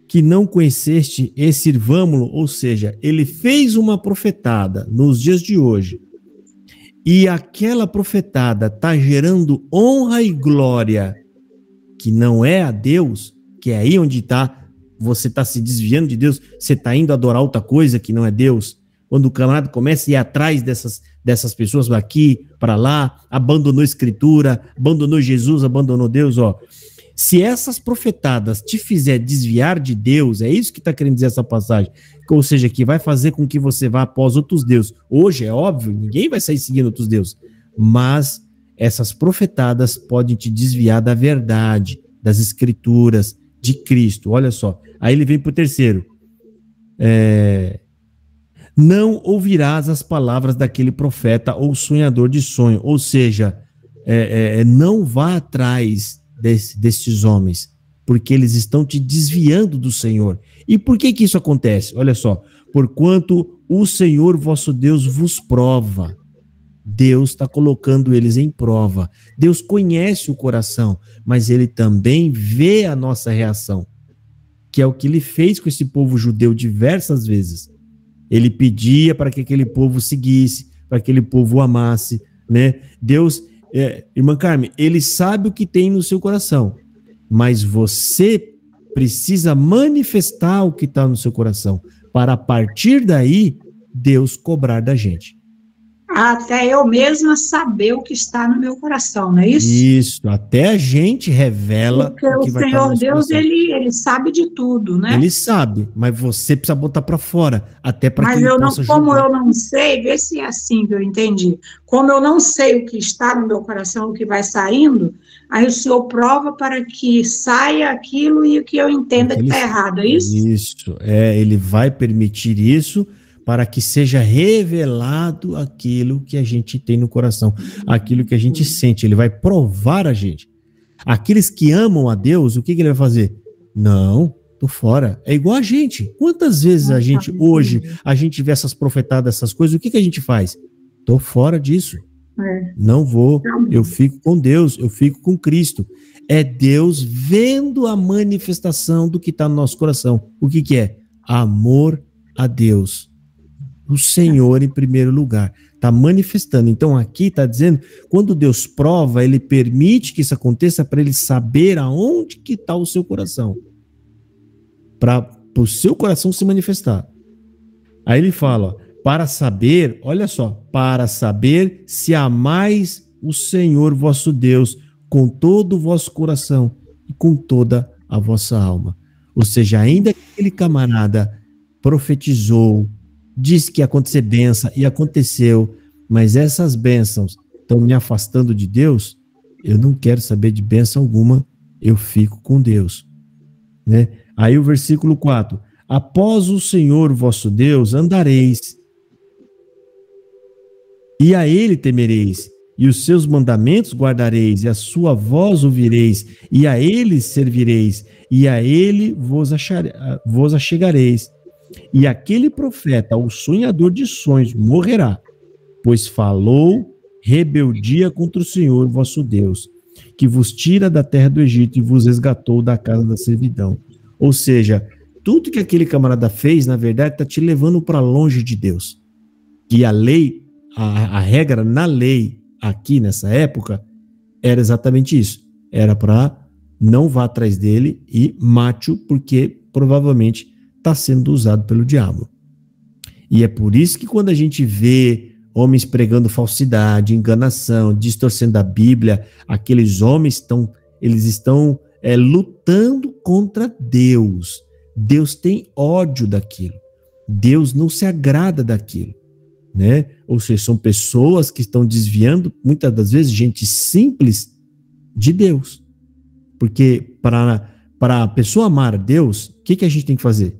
que não conheceste e sirvamo-lo, ou seja, ele fez uma profetada nos dias de hoje, e aquela profetada está gerando honra e glória que não é a Deus, que é aí onde está, você está se desviando de Deus, você está indo adorar outra coisa que não é Deus. Quando o camarada começa a ir atrás dessas pessoas daqui para lá, abandonou a Escritura, abandonou Jesus, abandonou Deus, ó. Se essas profetadas te fizer desviar de Deus, é isso que está querendo dizer essa passagem, ou seja, que vai fazer com que você vá após outros deuses. Hoje, é óbvio, ninguém vai sair seguindo outros deuses, mas essas profetadas podem te desviar da verdade, das Escrituras, de Cristo. Olha só, aí ele vem para o terceiro. Não ouvirás as palavras daquele profeta ou sonhador de sonho, ou seja, não vá atrás desses homens, porque eles estão te desviando do Senhor. E por que isso acontece? Olha só, porquanto o Senhor vosso Deus vos prova. Deus está colocando eles em prova. Deus conhece o coração, mas ele também vê a nossa reação, que é o que ele fez com esse povo judeu diversas vezes. Ele pedia para que aquele povo seguisse, para que aquele povo o amasse, né? Deus, irmã Carmen, ele sabe o que tem no seu coração, mas você precisa manifestar o que está no seu coração, para a partir daí, Deus cobrar da gente.
Até eu mesma saber o que está no meu coração, não é isso?
Isso, até a gente revela
porque o que vai estar no nosso coração. Porque o Senhor Deus, ele sabe de tudo, né?
Ele sabe, mas você precisa botar para fora, até para que ele possa ajudar.
Mas como eu não sei, vê se é assim que eu entendi. Como eu não sei o que está no meu coração, o que vai saindo, aí o Senhor prova para que saia aquilo e o que eu entenda que está errado, é isso?
Isso, ele vai permitir isso, para que seja revelado aquilo que a gente tem no coração, aquilo que a gente sente. Ele vai provar a gente. Aqueles que amam a Deus, o que ele vai fazer? Não, tô fora. É igual a gente. Quantas vezes a gente, hoje, a gente vê essas profetadas, essas coisas, o que a gente faz? Tô fora disso. Não vou, eu fico com Deus, eu fico com Cristo. É Deus vendo a manifestação do que está no nosso coração. O que é? Amor a Deus. O Senhor em primeiro lugar, está manifestando. Então aqui está dizendo, quando Deus prova, ele permite que isso aconteça para ele saber aonde que está o seu coração, para o seu coração se manifestar. Aí ele fala, ó, para saber, olha só, para saber se amais o Senhor vosso Deus com todo o vosso coração e com toda a vossa alma. Ou seja, ainda que aquele camarada profetizou, disse que ia acontecer bênção e aconteceu, mas essas bênçãos estão me afastando de Deus, eu não quero saber de bênção alguma, eu fico com Deus, né? Aí o versículo 4, após o Senhor vosso Deus andareis, e a ele temereis, e os seus mandamentos guardareis, e a sua voz ouvireis, e a ele servireis, e a ele vos achegareis. E aquele profeta, o sonhador de sonhos, morrerá, pois falou rebeldia contra o Senhor vosso Deus, que vos tira da terra do Egito e vos resgatou da casa da servidão. Ou seja, tudo que aquele camarada fez, na verdade, está te levando para longe de Deus. E a lei, a regra na lei, aqui nessa época, era exatamente isso. Era para não vá atrás dele e mate-o, porque provavelmente está sendo usado pelo diabo. E é por isso que quando a gente vê homens pregando falsidade, enganação, distorcendo a Bíblia, aqueles homens estão lutando contra Deus. Deus tem ódio daquilo. Deus não se agrada daquilo, né? Ou seja, são pessoas que estão desviando, muitas das vezes, gente simples de Deus. Porque para a pessoa amar a Deus, o que a gente tem que fazer?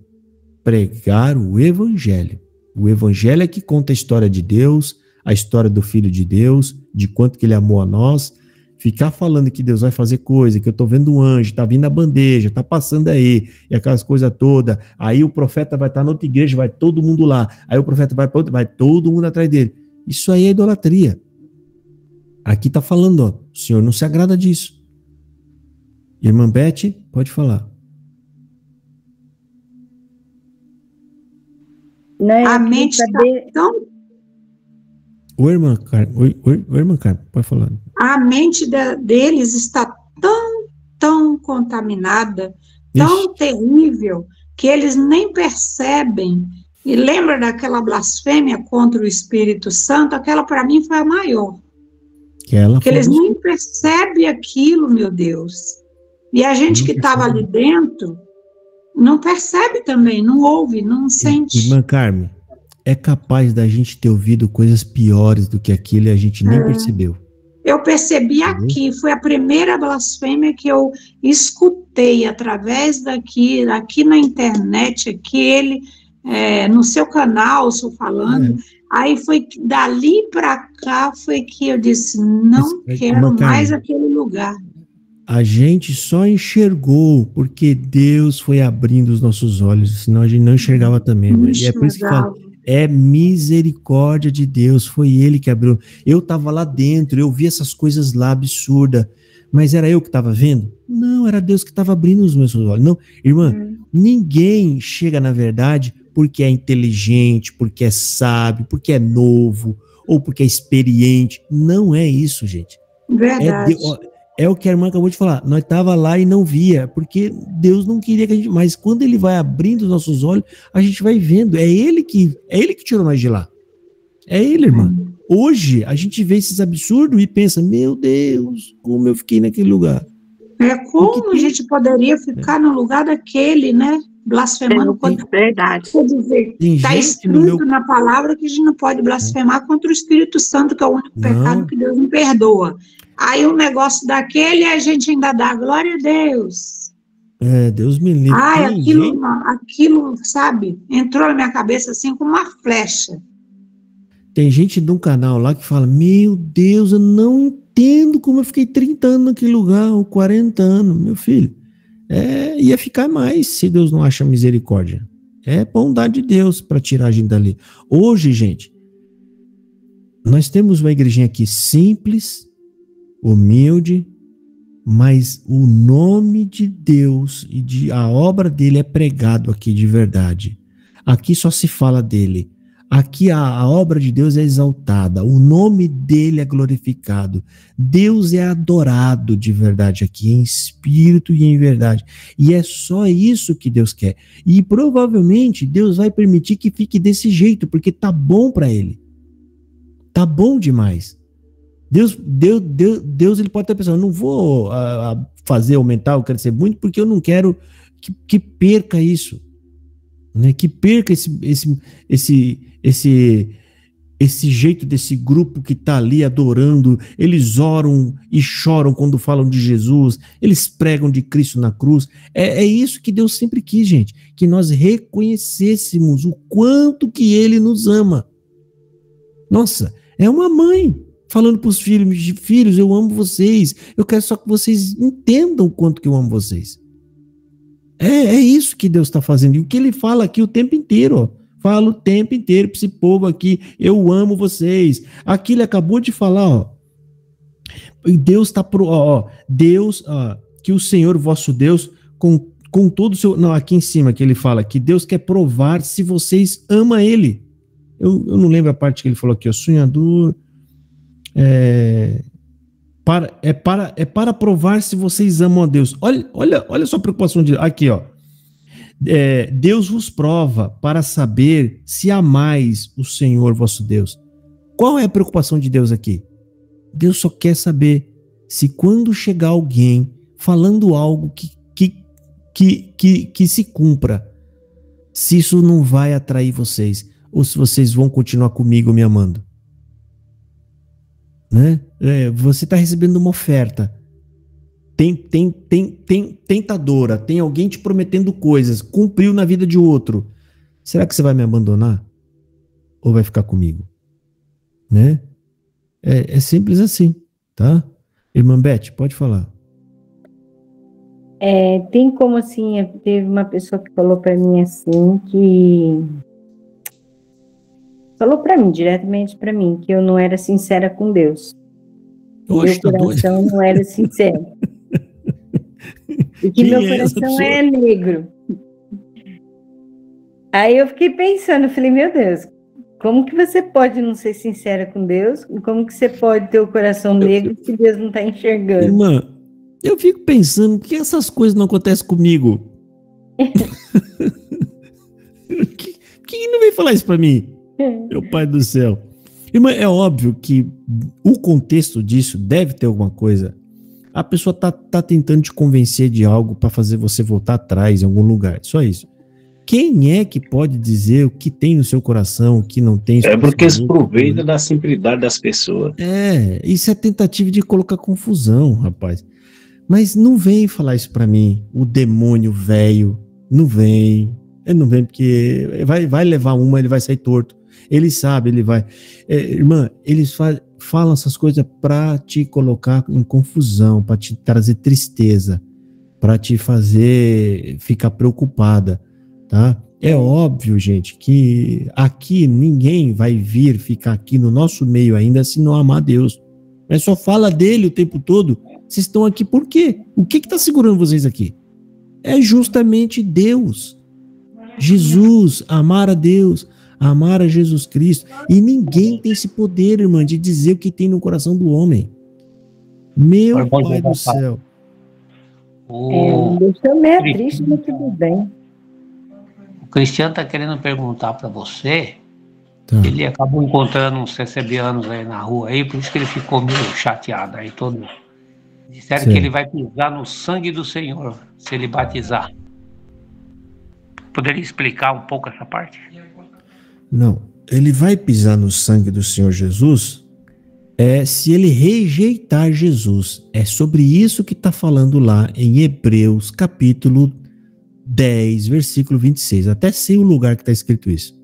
Pregar o Evangelho. O Evangelho é que conta a história de Deus, a história do Filho de Deus, de quanto que ele amou a nós, ficar falando que Deus vai fazer coisa, que eu tô vendo um anjo, tá vindo a bandeja, tá passando aí, e aquelas coisas todas, aí o profeta vai estar na outra igreja, vai todo mundo lá, aí o profeta vai para outra, vai todo mundo atrás dele. Isso aí é idolatria. Aqui tá falando, ó, o Senhor não se agrada disso. Irmã Beth, pode falar.
Não, a mente está tão...
Oi, irmã Carmen, pode falar.
A mente deles está tão contaminada, tão terrível, que eles nem percebem. E lembra daquela blasfêmia contra o Espírito Santo? Aquela, para mim, foi a maior. Que eles nem percebem aquilo, meu Deus. E a gente que estava ali dentro não percebe também, não ouve, não sente.
Irmã Carmen, é capaz da gente ter ouvido coisas piores do que aquilo e a gente nem percebeu.
Eu percebi aqui, foi a primeira blasfêmia que eu escutei através aqui na internet, aqui ele, no seu canal, estou falando, aí foi dali para cá, foi que eu disse, não quero mais aquele lugar.
A gente só enxergou porque Deus foi abrindo os nossos olhos, senão a gente não enxergava também. E é por isso que fala, é misericórdia de Deus, foi Ele que abriu. Eu estava lá dentro, eu vi essas coisas lá absurdas, mas era eu que estava vendo? Não, era Deus que estava abrindo os meus olhos. Não, irmã, ninguém chega na verdade porque é inteligente, porque é sábio, porque é novo, ou porque é experiente. Não é isso, gente.
Verdade.
É o que a irmã acabou de falar. Nós estava lá e não via, porque Deus não queria que a gente... Mas quando Ele vai abrindo os nossos olhos, a gente vai vendo. É Ele que tirou nós de lá. É Ele, irmã. Hoje, a gente vê esses absurdos e pensa, meu Deus, como eu fiquei naquele lugar.
Como a gente poderia ficar no lugar daquele, né? Blasfemando contra...
Verdade.
Quer dizer, está escrito na palavra que a gente não pode blasfemar contra o Espírito Santo, que é o único pecado que Deus não perdoa. Aí um negócio daquele a gente ainda dá glória a Deus.
Deus me livre.
Ai, aquilo, sabe, entrou na minha cabeça assim como uma flecha.
Tem gente de um canal lá que fala, meu Deus, eu não entendo como eu fiquei 30 anos naquele lugar, ou 40 anos, meu filho. Ia ficar mais se Deus não acha misericórdia. É bondade de Deus para tirar a gente dali. Hoje, gente, nós temos uma igrejinha aqui simples, humilde, mas o nome de Deus e a obra dele é pregado aqui de verdade. Aqui só se fala dele. Aqui a obra de Deus é exaltada, o nome dele é glorificado. Deus é adorado de verdade aqui, em espírito e em verdade. E é só isso que Deus quer. E provavelmente Deus vai permitir que fique desse jeito, porque tá bom para ele. Tá bom demais. Deus ele pode estar pensando, não vou fazer aumentar ou crescer muito, porque eu não quero que perca isso, né? Que perca esse jeito desse grupo que está ali adorando. Eles oram e choram quando falam de Jesus, eles pregam de Cristo na cruz. É isso que Deus sempre quis, gente, que nós reconhecêssemos o quanto que Ele nos ama. Nossa, é uma mãe falando para os filhos, eu amo vocês, eu quero só que vocês entendam o quanto que eu amo vocês. É isso que Deus está fazendo, e o que Ele fala aqui o tempo inteiro, ó. Fala o tempo inteiro para esse povo aqui, eu amo vocês. Aqui Ele acabou de falar, ó, e Deus está que o Senhor vosso Deus, com todo o seu... Não, aqui em cima que Ele fala, que Deus quer provar se vocês amam Ele. Eu não lembro a parte que Ele falou aqui, o sonhador... para provar se vocês amam a Deus. Olha só a preocupação de aqui, ó. Deus vos prova para saber se amais o Senhor vosso Deus. Qual é a preocupação de Deus aqui? Deus só quer saber se quando chegar alguém falando algo que se cumpra, se isso não vai atrair vocês, ou se vocês vão continuar comigo me amando. Né? Você está recebendo uma oferta, tem tentadora, tem alguém te prometendo coisas, cumpriu na vida de outro. Será que você vai me abandonar? Ou vai ficar comigo? Né? É simples assim, tá? Irmã Beth, pode falar.
Tem como assim, teve uma pessoa que falou para mim assim, que falou para mim, diretamente para mim, que eu não era sincera com Deus.
Oxe,
Meu coração não era sincero. E que meu coração é negro. Aí eu fiquei pensando, eu falei, meu Deus, como que você pode não ser sincera com Deus? Como que você pode ter o coração negro se Deus não está enxergando?
Irmã, eu fico pensando que essas coisas não acontecem comigo. Quem não veio falar isso para mim? Meu pai do céu. Irmã, é óbvio que o contexto disso deve ter alguma coisa. A pessoa tá tentando te convencer de algo para fazer você voltar atrás em algum lugar. Só isso. Quem é que pode dizer o que tem no seu coração, o que não tem?
É porque se aproveita da simplicidade das pessoas.
Isso é tentativa de colocar confusão, rapaz. Mas não vem falar isso pra mim. O demônio velho, não vem. Ele não vem porque vai levar uma, ele vai sair torto. Ele sabe, ele vai. Irmã, eles falam essas coisas pra te colocar em confusão, pra te trazer tristeza, pra te fazer ficar preocupada. Tá? É óbvio, gente, que aqui ninguém vai vir ficar aqui no nosso meio ainda se não amar Deus. Mas só fala dele o tempo todo. Vocês estão aqui por quê? O que está segurando vocês aqui? É justamente Deus. Jesus, amar a Deus, amar a Jesus Cristo. E ninguém tem esse poder, irmã, de dizer o que tem no coração do homem. Meu Pai do céu.
Deixa meio triste, mas tudo bem.
O Cristiano está querendo perguntar para você. Ele acabou encontrando uns CCBanos aí na rua aí, por isso que ele ficou meio chateado aí todo. Disseram que ele vai pisar no sangue do Senhor se ele batizar. Poderia explicar um pouco essa parte?
Não, ele vai pisar no sangue do Senhor Jesus se ele rejeitar Jesus. É sobre isso que está falando lá em Hebreus capítulo 10, versículo 26. Até sei o lugar que está escrito isso.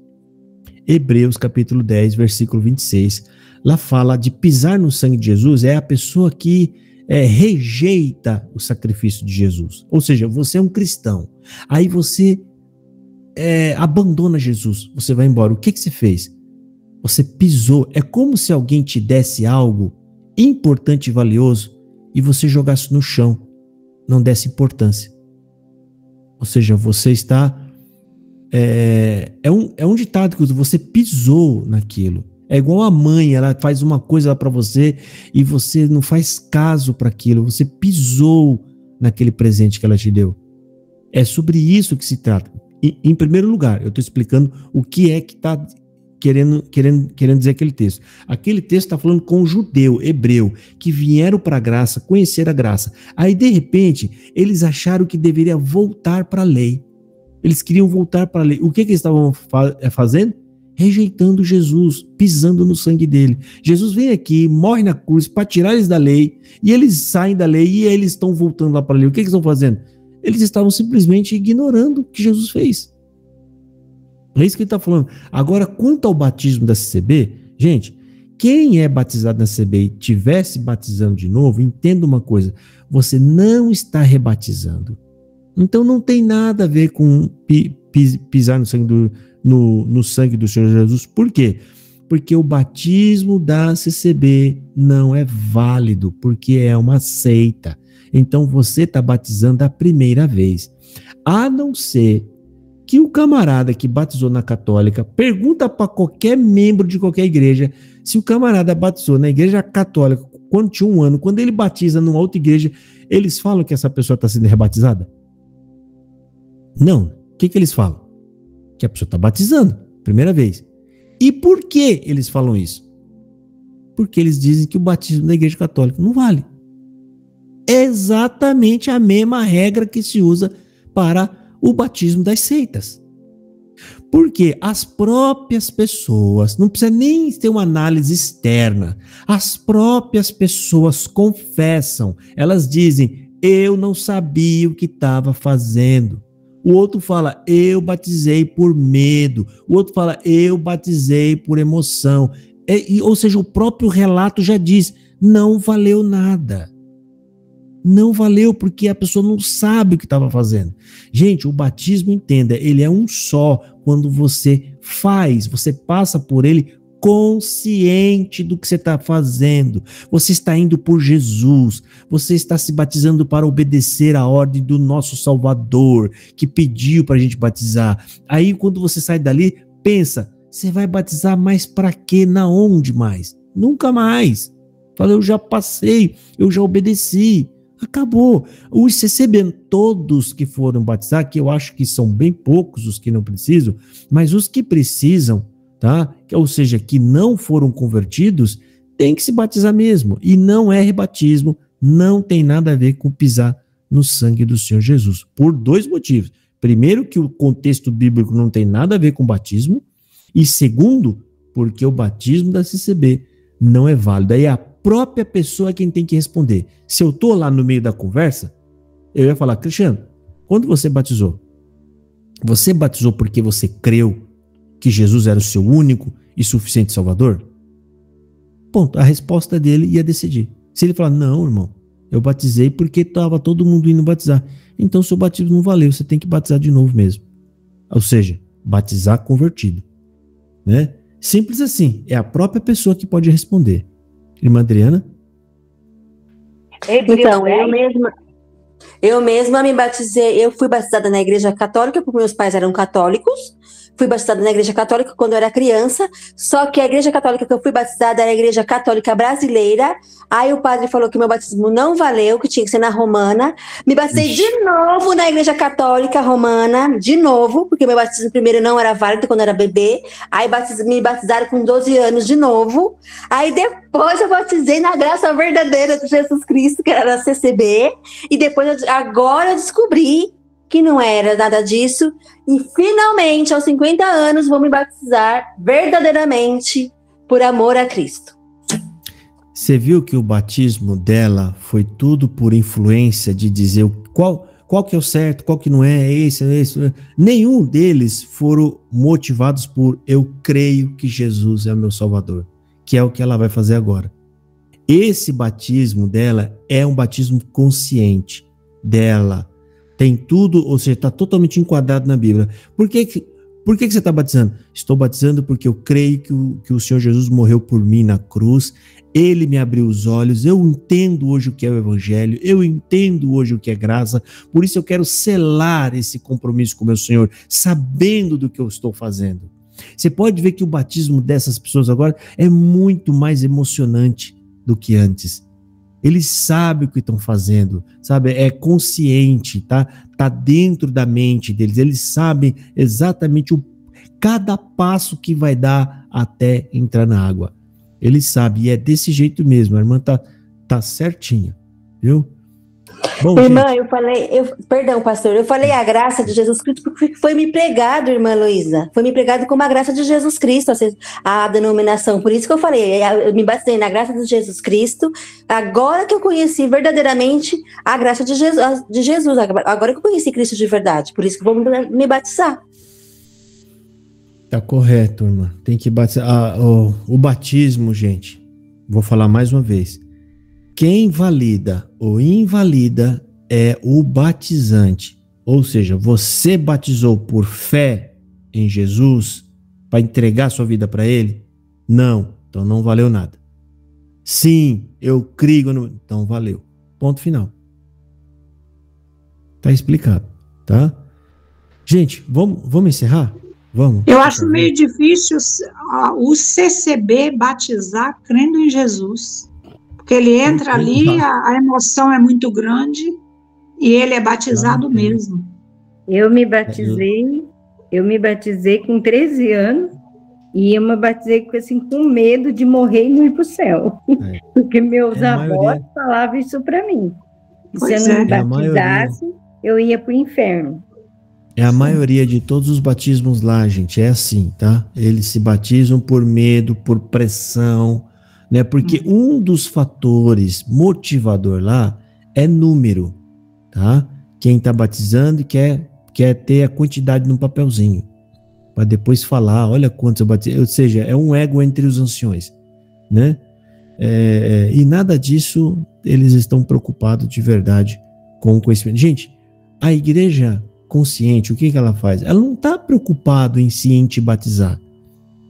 Hebreus capítulo 10, versículo 26. Lá fala de pisar no sangue de Jesus, é a pessoa que rejeita o sacrifício de Jesus. Ou seja, você é um cristão. Aí você abandona Jesus, você vai embora. O que você fez? Você pisou. É como se alguém te desse algo importante e valioso e você jogasse no chão, não desse importância. Ou seja, você está... É um ditado que você pisou naquilo. É igual a mãe, ela faz uma coisa para você e você não faz caso para aquilo. Você pisou naquele presente que ela te deu. É sobre isso que se trata. Em primeiro lugar, eu estou explicando o que é que está querendo dizer aquele texto. Aquele texto está falando com o judeu, hebreu, que vieram para a graça, conhecer a graça. Aí, de repente, eles acharam que deveria voltar para a lei. Eles queriam voltar para a lei. O que eles estavam fazendo? Rejeitando Jesus, pisando no sangue dele. Jesus vem aqui, morre na cruz para tirar eles da lei, e eles saem da lei e eles estão voltando lá para a lei. O que eles estão fazendo? Eles estavam simplesmente ignorando o que Jesus fez. É isso que ele está falando. Agora, quanto ao batismo da CCB, gente, quem é batizado na CCB e estiver se batizando de novo, entenda uma coisa, você não está rebatizando. Então não tem nada a ver com pisar no sangue do Senhor Jesus. Por quê? Porque o batismo da CCB não é válido, porque é uma seita. Então você está batizando a primeira vez. A não ser que o camarada que batizou na católica, pergunta para qualquer membro de qualquer igreja, se o camarada batizou na igreja católica quando tinha 1 ano, quando ele batiza numa outra igreja, eles falam que essa pessoa está sendo rebatizada? Não. O que eles falam? Que a pessoa está batizando, primeira vez. E por que eles falam isso? Porque eles dizem que o batismo da igreja católica não vale. É exatamente a mesma regra que se usa para o batismo das seitas. Porque as próprias pessoas, não precisa nem ter uma análise externa, as próprias pessoas confessam, elas dizem, eu não sabia o que estava fazendo. O outro fala, eu batizei por medo. O outro fala, eu batizei por emoção. Ou seja, o próprio relato já diz, não valeu nada. não valeu, porque a pessoa não sabe o que estava fazendo. Gente, o batismo, entenda, ele é um só quando você faz, você passa por ele consciente do que você está fazendo. Você está indo por Jesus, você está se batizando para obedecer a ordem do nosso Salvador, que pediu para a gente batizar. Aí quando você sai dali, pensa, você vai batizar mais para quê? Na onde mais? Nunca mais. Fala, eu já passei, eu já obedeci. Acabou. Os CCB, todos que foram batizar, que eu acho que são bem poucos os que não precisam, mas os que precisam, tá? Ou seja, que não foram convertidos, tem que se batizar mesmo. E não é rebatismo, não tem nada a ver com pisar no sangue do Senhor Jesus. Por dois motivos. Primeiro, que o contexto bíblico não tem nada a ver com batismo. E segundo, porque o batismo da CCB não é válido. Aí a própria pessoa é quem tem que responder. Se eu estou lá no meio da conversa, eu ia falar, Cristiano, quando você batizou porque você creu que Jesus era o seu único e suficiente Salvador? Ponto. A resposta dele ia decidir. Se ele falar, não, irmão, eu batizei porque estava todo mundo indo batizar. Então, seu batismo não valeu, você tem que batizar de novo mesmo. Ou seja, batizar convertido. Né? Simples assim. É a própria pessoa que pode responder. Irmã Adriana?
Então, eu mesma me batizei, eu fui batizada na igreja católica, porque meus pais eram católicos. Fui batizada na igreja católica quando eu era criança, só que a igreja católica que eu fui batizada era a igreja católica brasileira. Aí o padre falou que meu batismo não valeu, que tinha que ser na romana. Me batizei de novo na igreja católica romana, de novo, porque meu batismo primeiro não era válido quando eu era bebê. Aí me batizaram com 12 anos de novo. Aí depois eu batizei na graça verdadeira de Jesus Cristo, que era a CCB. E depois, agora eu descobri que não era nada disso, e finalmente, aos 50 anos, vou me batizar verdadeiramente por amor a Cristo.
Você viu que o batismo dela foi tudo por influência de dizer qual que é o certo, qual que não é esse. Nenhum deles foram motivados por eu creio que Jesus é o meu Salvador, que é o que ela vai fazer agora. Esse batismo dela é um batismo consciente dela. Tem tudo, ou seja, está totalmente enquadrado na Bíblia. Por que você está batizando? Estou batizando porque eu creio que o Senhor Jesus morreu por mim na cruz. Ele me abriu os olhos. Eu entendo hoje o que é o Evangelho. Eu entendo hoje o que é graça. Por isso eu quero selar esse compromisso com o meu Senhor, sabendo do que eu estou fazendo. Você pode ver que o batismo dessas pessoas agora é muito mais emocionante do que antes. Eles sabem o que estão fazendo, sabe? É consciente, tá dentro da mente deles. Eles sabem exatamente cada passo que vai dar até entrar na água. Eles sabem, e é desse jeito mesmo. A irmã tá certinha, viu? Bom,
irmã, perdão, pastor, eu falei a graça de Jesus Cristo porque foi me pregado, irmã Luísa, foi me pregado como a graça de Jesus Cristo, a denominação, por isso que eu falei, eu me batizei na graça de Jesus Cristo, agora que eu conheci verdadeiramente a graça de Jesus, agora que eu conheci Cristo de verdade, por isso que eu vou me batizar.
Tá correto, irmã, tem que batizar, o batismo, gente, vou falar mais uma vez, quem valida ou invalida é o batizante. Ou seja, você batizou por fé em Jesus para entregar sua vida para ele? Não, então não valeu nada. Sim, eu creio, então valeu. Ponto final. Tá explicado, tá? Gente, vamos encerrar? Vamos.
Eu acho meio difícil o CCB batizar crendo em Jesus. Porque ele entra ali, a emoção é muito grande e ele é batizado mesmo.
Eu me batizei com 13 anos e eu me batizei com medo de morrer e não ir para o céu. Porque meus avós falavam isso para mim. Se eu não me batizasse, eu ia para o inferno.
É a maioria de todos os batismos lá, gente, é assim, tá? Eles se batizam por medo, por pressão, né? Porque um dos fatores motivador lá é número, tá? Quem tá batizando quer ter a quantidade num papelzinho, para depois falar, olha quantos eu batizei, ou seja, é um ego entre os anciões, né? E nada disso eles estão preocupados de verdade com o conhecimento. Gente, a igreja consciente, o que ela faz? Ela não está preocupada em se batizar.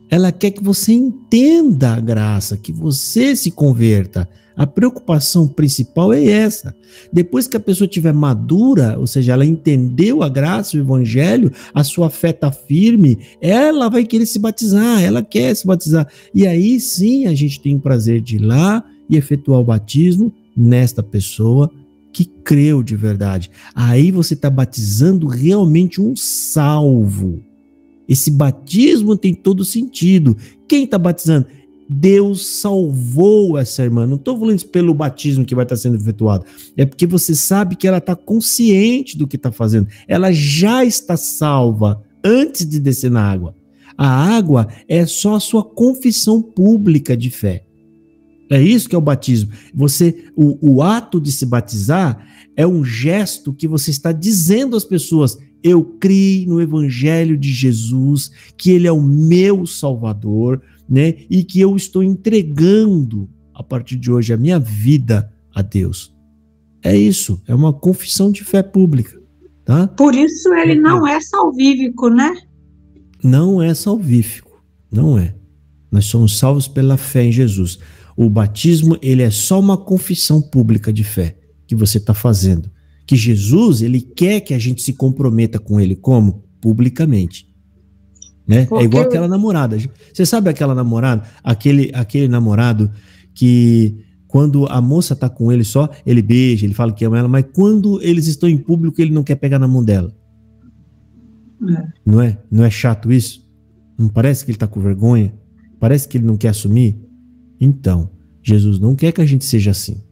Ela quer que você entenda a graça, que você se converta. A preocupação principal é essa. Depois que a pessoa estiver madura, ou seja, ela entendeu a graça, o evangelho, a sua fé está firme, ela vai querer se batizar, ela quer se batizar. E aí sim a gente tem o prazer de ir lá e efetuar o batismo nesta pessoa que creu de verdade. Aí você está batizando realmente um salvo. Esse batismo tem todo sentido. Quem está batizando? Deus salvou essa irmã. Não estou falando isso pelo batismo que vai estar sendo efetuado. É porque você sabe que ela está consciente do que está fazendo. Ela já está salva antes de descer na água. A água é só a sua confissão pública de fé. É isso que é o batismo. O ato de se batizar é um gesto que você está dizendo às pessoas: eu creio no evangelho de Jesus, que ele é o meu salvador, né? E que eu estou entregando a partir de hoje a minha vida a Deus. É isso, é uma confissão de fé pública, tá?
Por isso ele não é salvífico, né?
Não é salvífico, não é. Nós somos salvos pela fé em Jesus. O batismo, ele é só uma confissão pública de fé que você está fazendo. Que Jesus, ele quer que a gente se comprometa com ele. Como? Publicamente. Né? É igual aquela namorada. Você sabe aquela namorada? Aquele namorado que quando a moça está com ele só, ele beija, ele fala que ama ela, mas quando eles estão em público, ele não quer pegar na mão dela. Não é? Não é chato isso? Não parece que ele está com vergonha? Parece que ele não quer assumir? Então, Jesus não quer que a gente seja assim.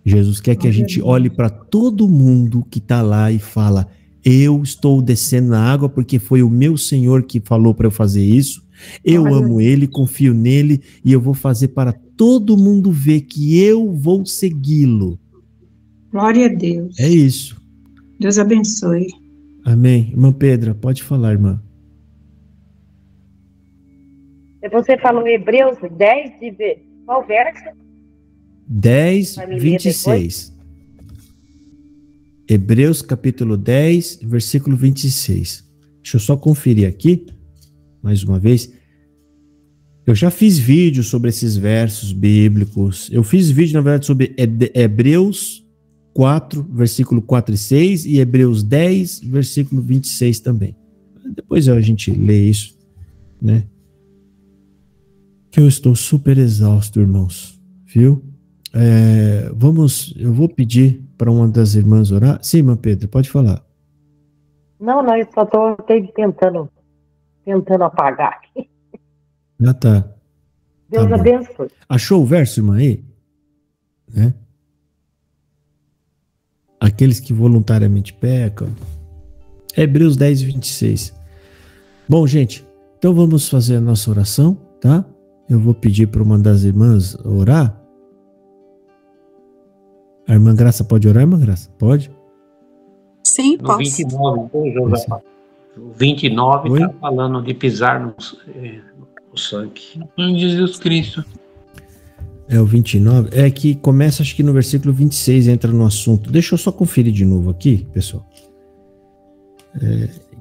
Jesus quer que a gente olhe para todo mundo que está lá e fala: eu estou descendo na água porque foi o meu Senhor que falou para eu fazer isso. Eu amo ele, confio nele e eu vou fazer para todo mundo ver que eu vou segui-lo.
Glória a Deus.
É isso.
Deus abençoe.
Amém. Irmã Pedra, pode falar, irmã.
Você falou Hebreus 10, qual verso?
10, 26. Hebreus capítulo 10, versículo 26. Deixa eu só conferir aqui, mais uma vez. Eu já fiz vídeo sobre esses versos bíblicos. Eu fiz vídeo, na verdade, sobre Hebreus 4, versículo 4 e 6, e Hebreus 10, versículo 26 também. Depois a gente lê isso, né? Que eu estou super exausto, irmãos, viu? Eu vou pedir para uma das irmãs orar. Sim, irmã Pedro, pode falar.
Não, eu só estou tentando apagar aqui.
Ah, tá.
Deus abençoe.
Achou o verso, irmã, aí? Né? Aqueles que voluntariamente pecam. Hebreus 10, 26. Bom, gente, então vamos fazer a nossa oração, tá? Eu vou pedir para uma das irmãs orar. A irmã Graça pode orar, irmã Graça? Pode?
Sim,
no
posso.
29, José. O 29 está falando de pisar no sangue.
Em Jesus Cristo.
É o 29. É que começa, acho que no versículo 26, entra no assunto. Deixa eu só conferir de novo aqui, pessoal.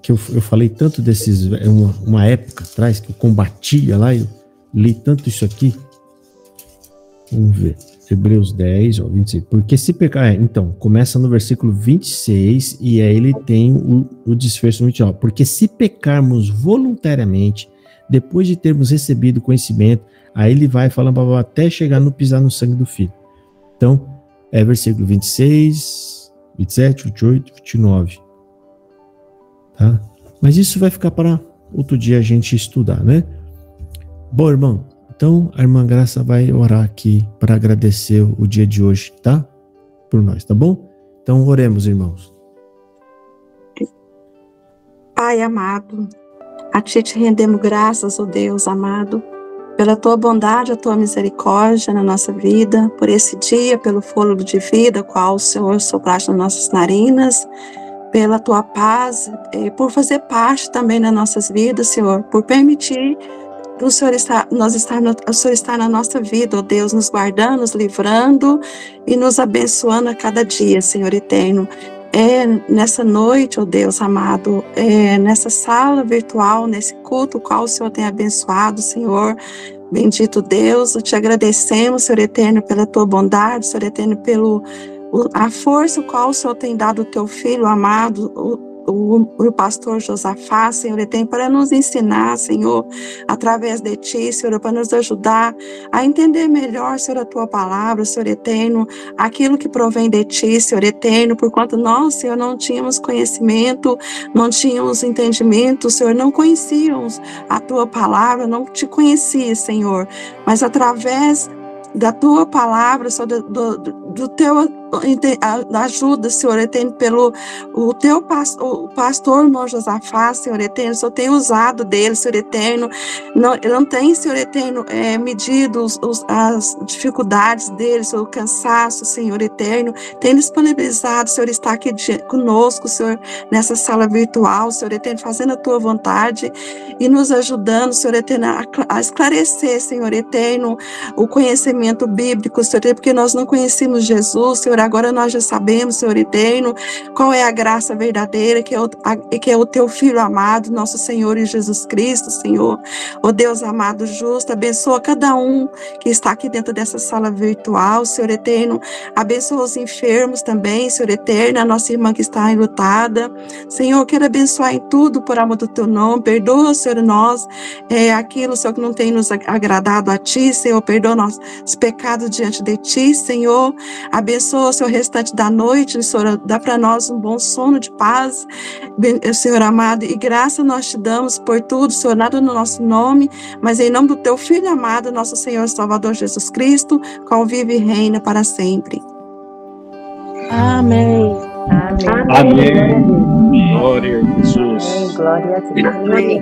Que eu falei tanto desses... Uma época atrás que eu combatia lá, eu li tanto isso aqui. Vamos ver. Hebreus 10, 26. Porque se pecar... então, começa no versículo 26 e aí ele tem o desfecho no 29. Porque se pecarmos voluntariamente, depois de termos recebido conhecimento, aí ele vai falando até chegar no pisar no sangue do Filho. Então, versículo 26, 27, 28, 29. Tá? Mas isso vai ficar para outro dia a gente estudar, né? Bom, irmão, então a irmã Graça vai orar aqui para agradecer o dia de hoje, tá? Por nós, tá bom? Então oremos, irmãos.
Pai amado, a ti te rendemos graças, ó Deus amado, pela tua bondade, a tua misericórdia na nossa vida, por esse dia, pelo fôlego de vida, qual o Senhor sopraste nas nossas narinas, pela tua paz, por fazer parte também das nossas vidas, Senhor, por permitir o Senhor está na nossa vida, ó Deus, nos guardando, nos livrando e nos abençoando a cada dia, Senhor eterno. Nessa noite, ó Deus amado, nessa sala virtual, nesse culto, o qual o Senhor tem abençoado, Senhor. Bendito Deus, te agradecemos, Senhor eterno, pela tua bondade, Senhor eterno, a força qual o Senhor tem dado ao teu filho amado, o pastor Josafá, Senhor eterno, para nos ensinar, Senhor, através de ti, Senhor, para nos ajudar a entender melhor, Senhor, a tua palavra, Senhor eterno, aquilo que provém de ti, Senhor eterno, porquanto nós, Senhor, não tínhamos conhecimento, não tínhamos entendimento, Senhor, não conhecíamos a tua palavra, não te conhecia, Senhor, mas através da tua palavra, Senhor, do teu ajuda, Senhor eterno, pelo o teu pastor, irmão Josafá, Senhor eterno, o Senhor tem usado dele, Senhor eterno, não tem, Senhor eterno, medido as dificuldades dele, o cansaço, Senhor eterno, tem disponibilizado, Senhor, está aqui conosco, Senhor, nessa sala virtual, Senhor eterno, fazendo a tua vontade e nos ajudando, Senhor eterno, a esclarecer, Senhor eterno, o conhecimento bíblico, Senhor eterno, porque nós não conhecemos Jesus, Senhor, agora nós já sabemos, Senhor eterno, qual é a graça verdadeira, que é o teu Filho amado, nosso Senhor e Jesus Cristo, Senhor. Ó Deus amado, justo, abençoa cada um que está aqui dentro dessa sala virtual, Senhor eterno, abençoa os enfermos também, Senhor eterno, a nossa irmã que está enlutada, Senhor, quero abençoar em tudo por amor do teu nome, perdoa, Senhor, nós, aquilo, Senhor, que não tem nos agradado a ti, Senhor, perdoa nossos pecados diante de ti, Senhor, abençoa, Senhor, o restante da noite, Senhor, dá para nós um bom sono de paz, Senhor amado, e graça nós te damos por tudo, Senhor, nada no nosso nome, mas em nome do teu Filho amado, nosso Senhor e Salvador Jesus Cristo, qual vive e reina para sempre.
Amém.
Amém. Glória a Jesus.
Glória a Deus.
Amém.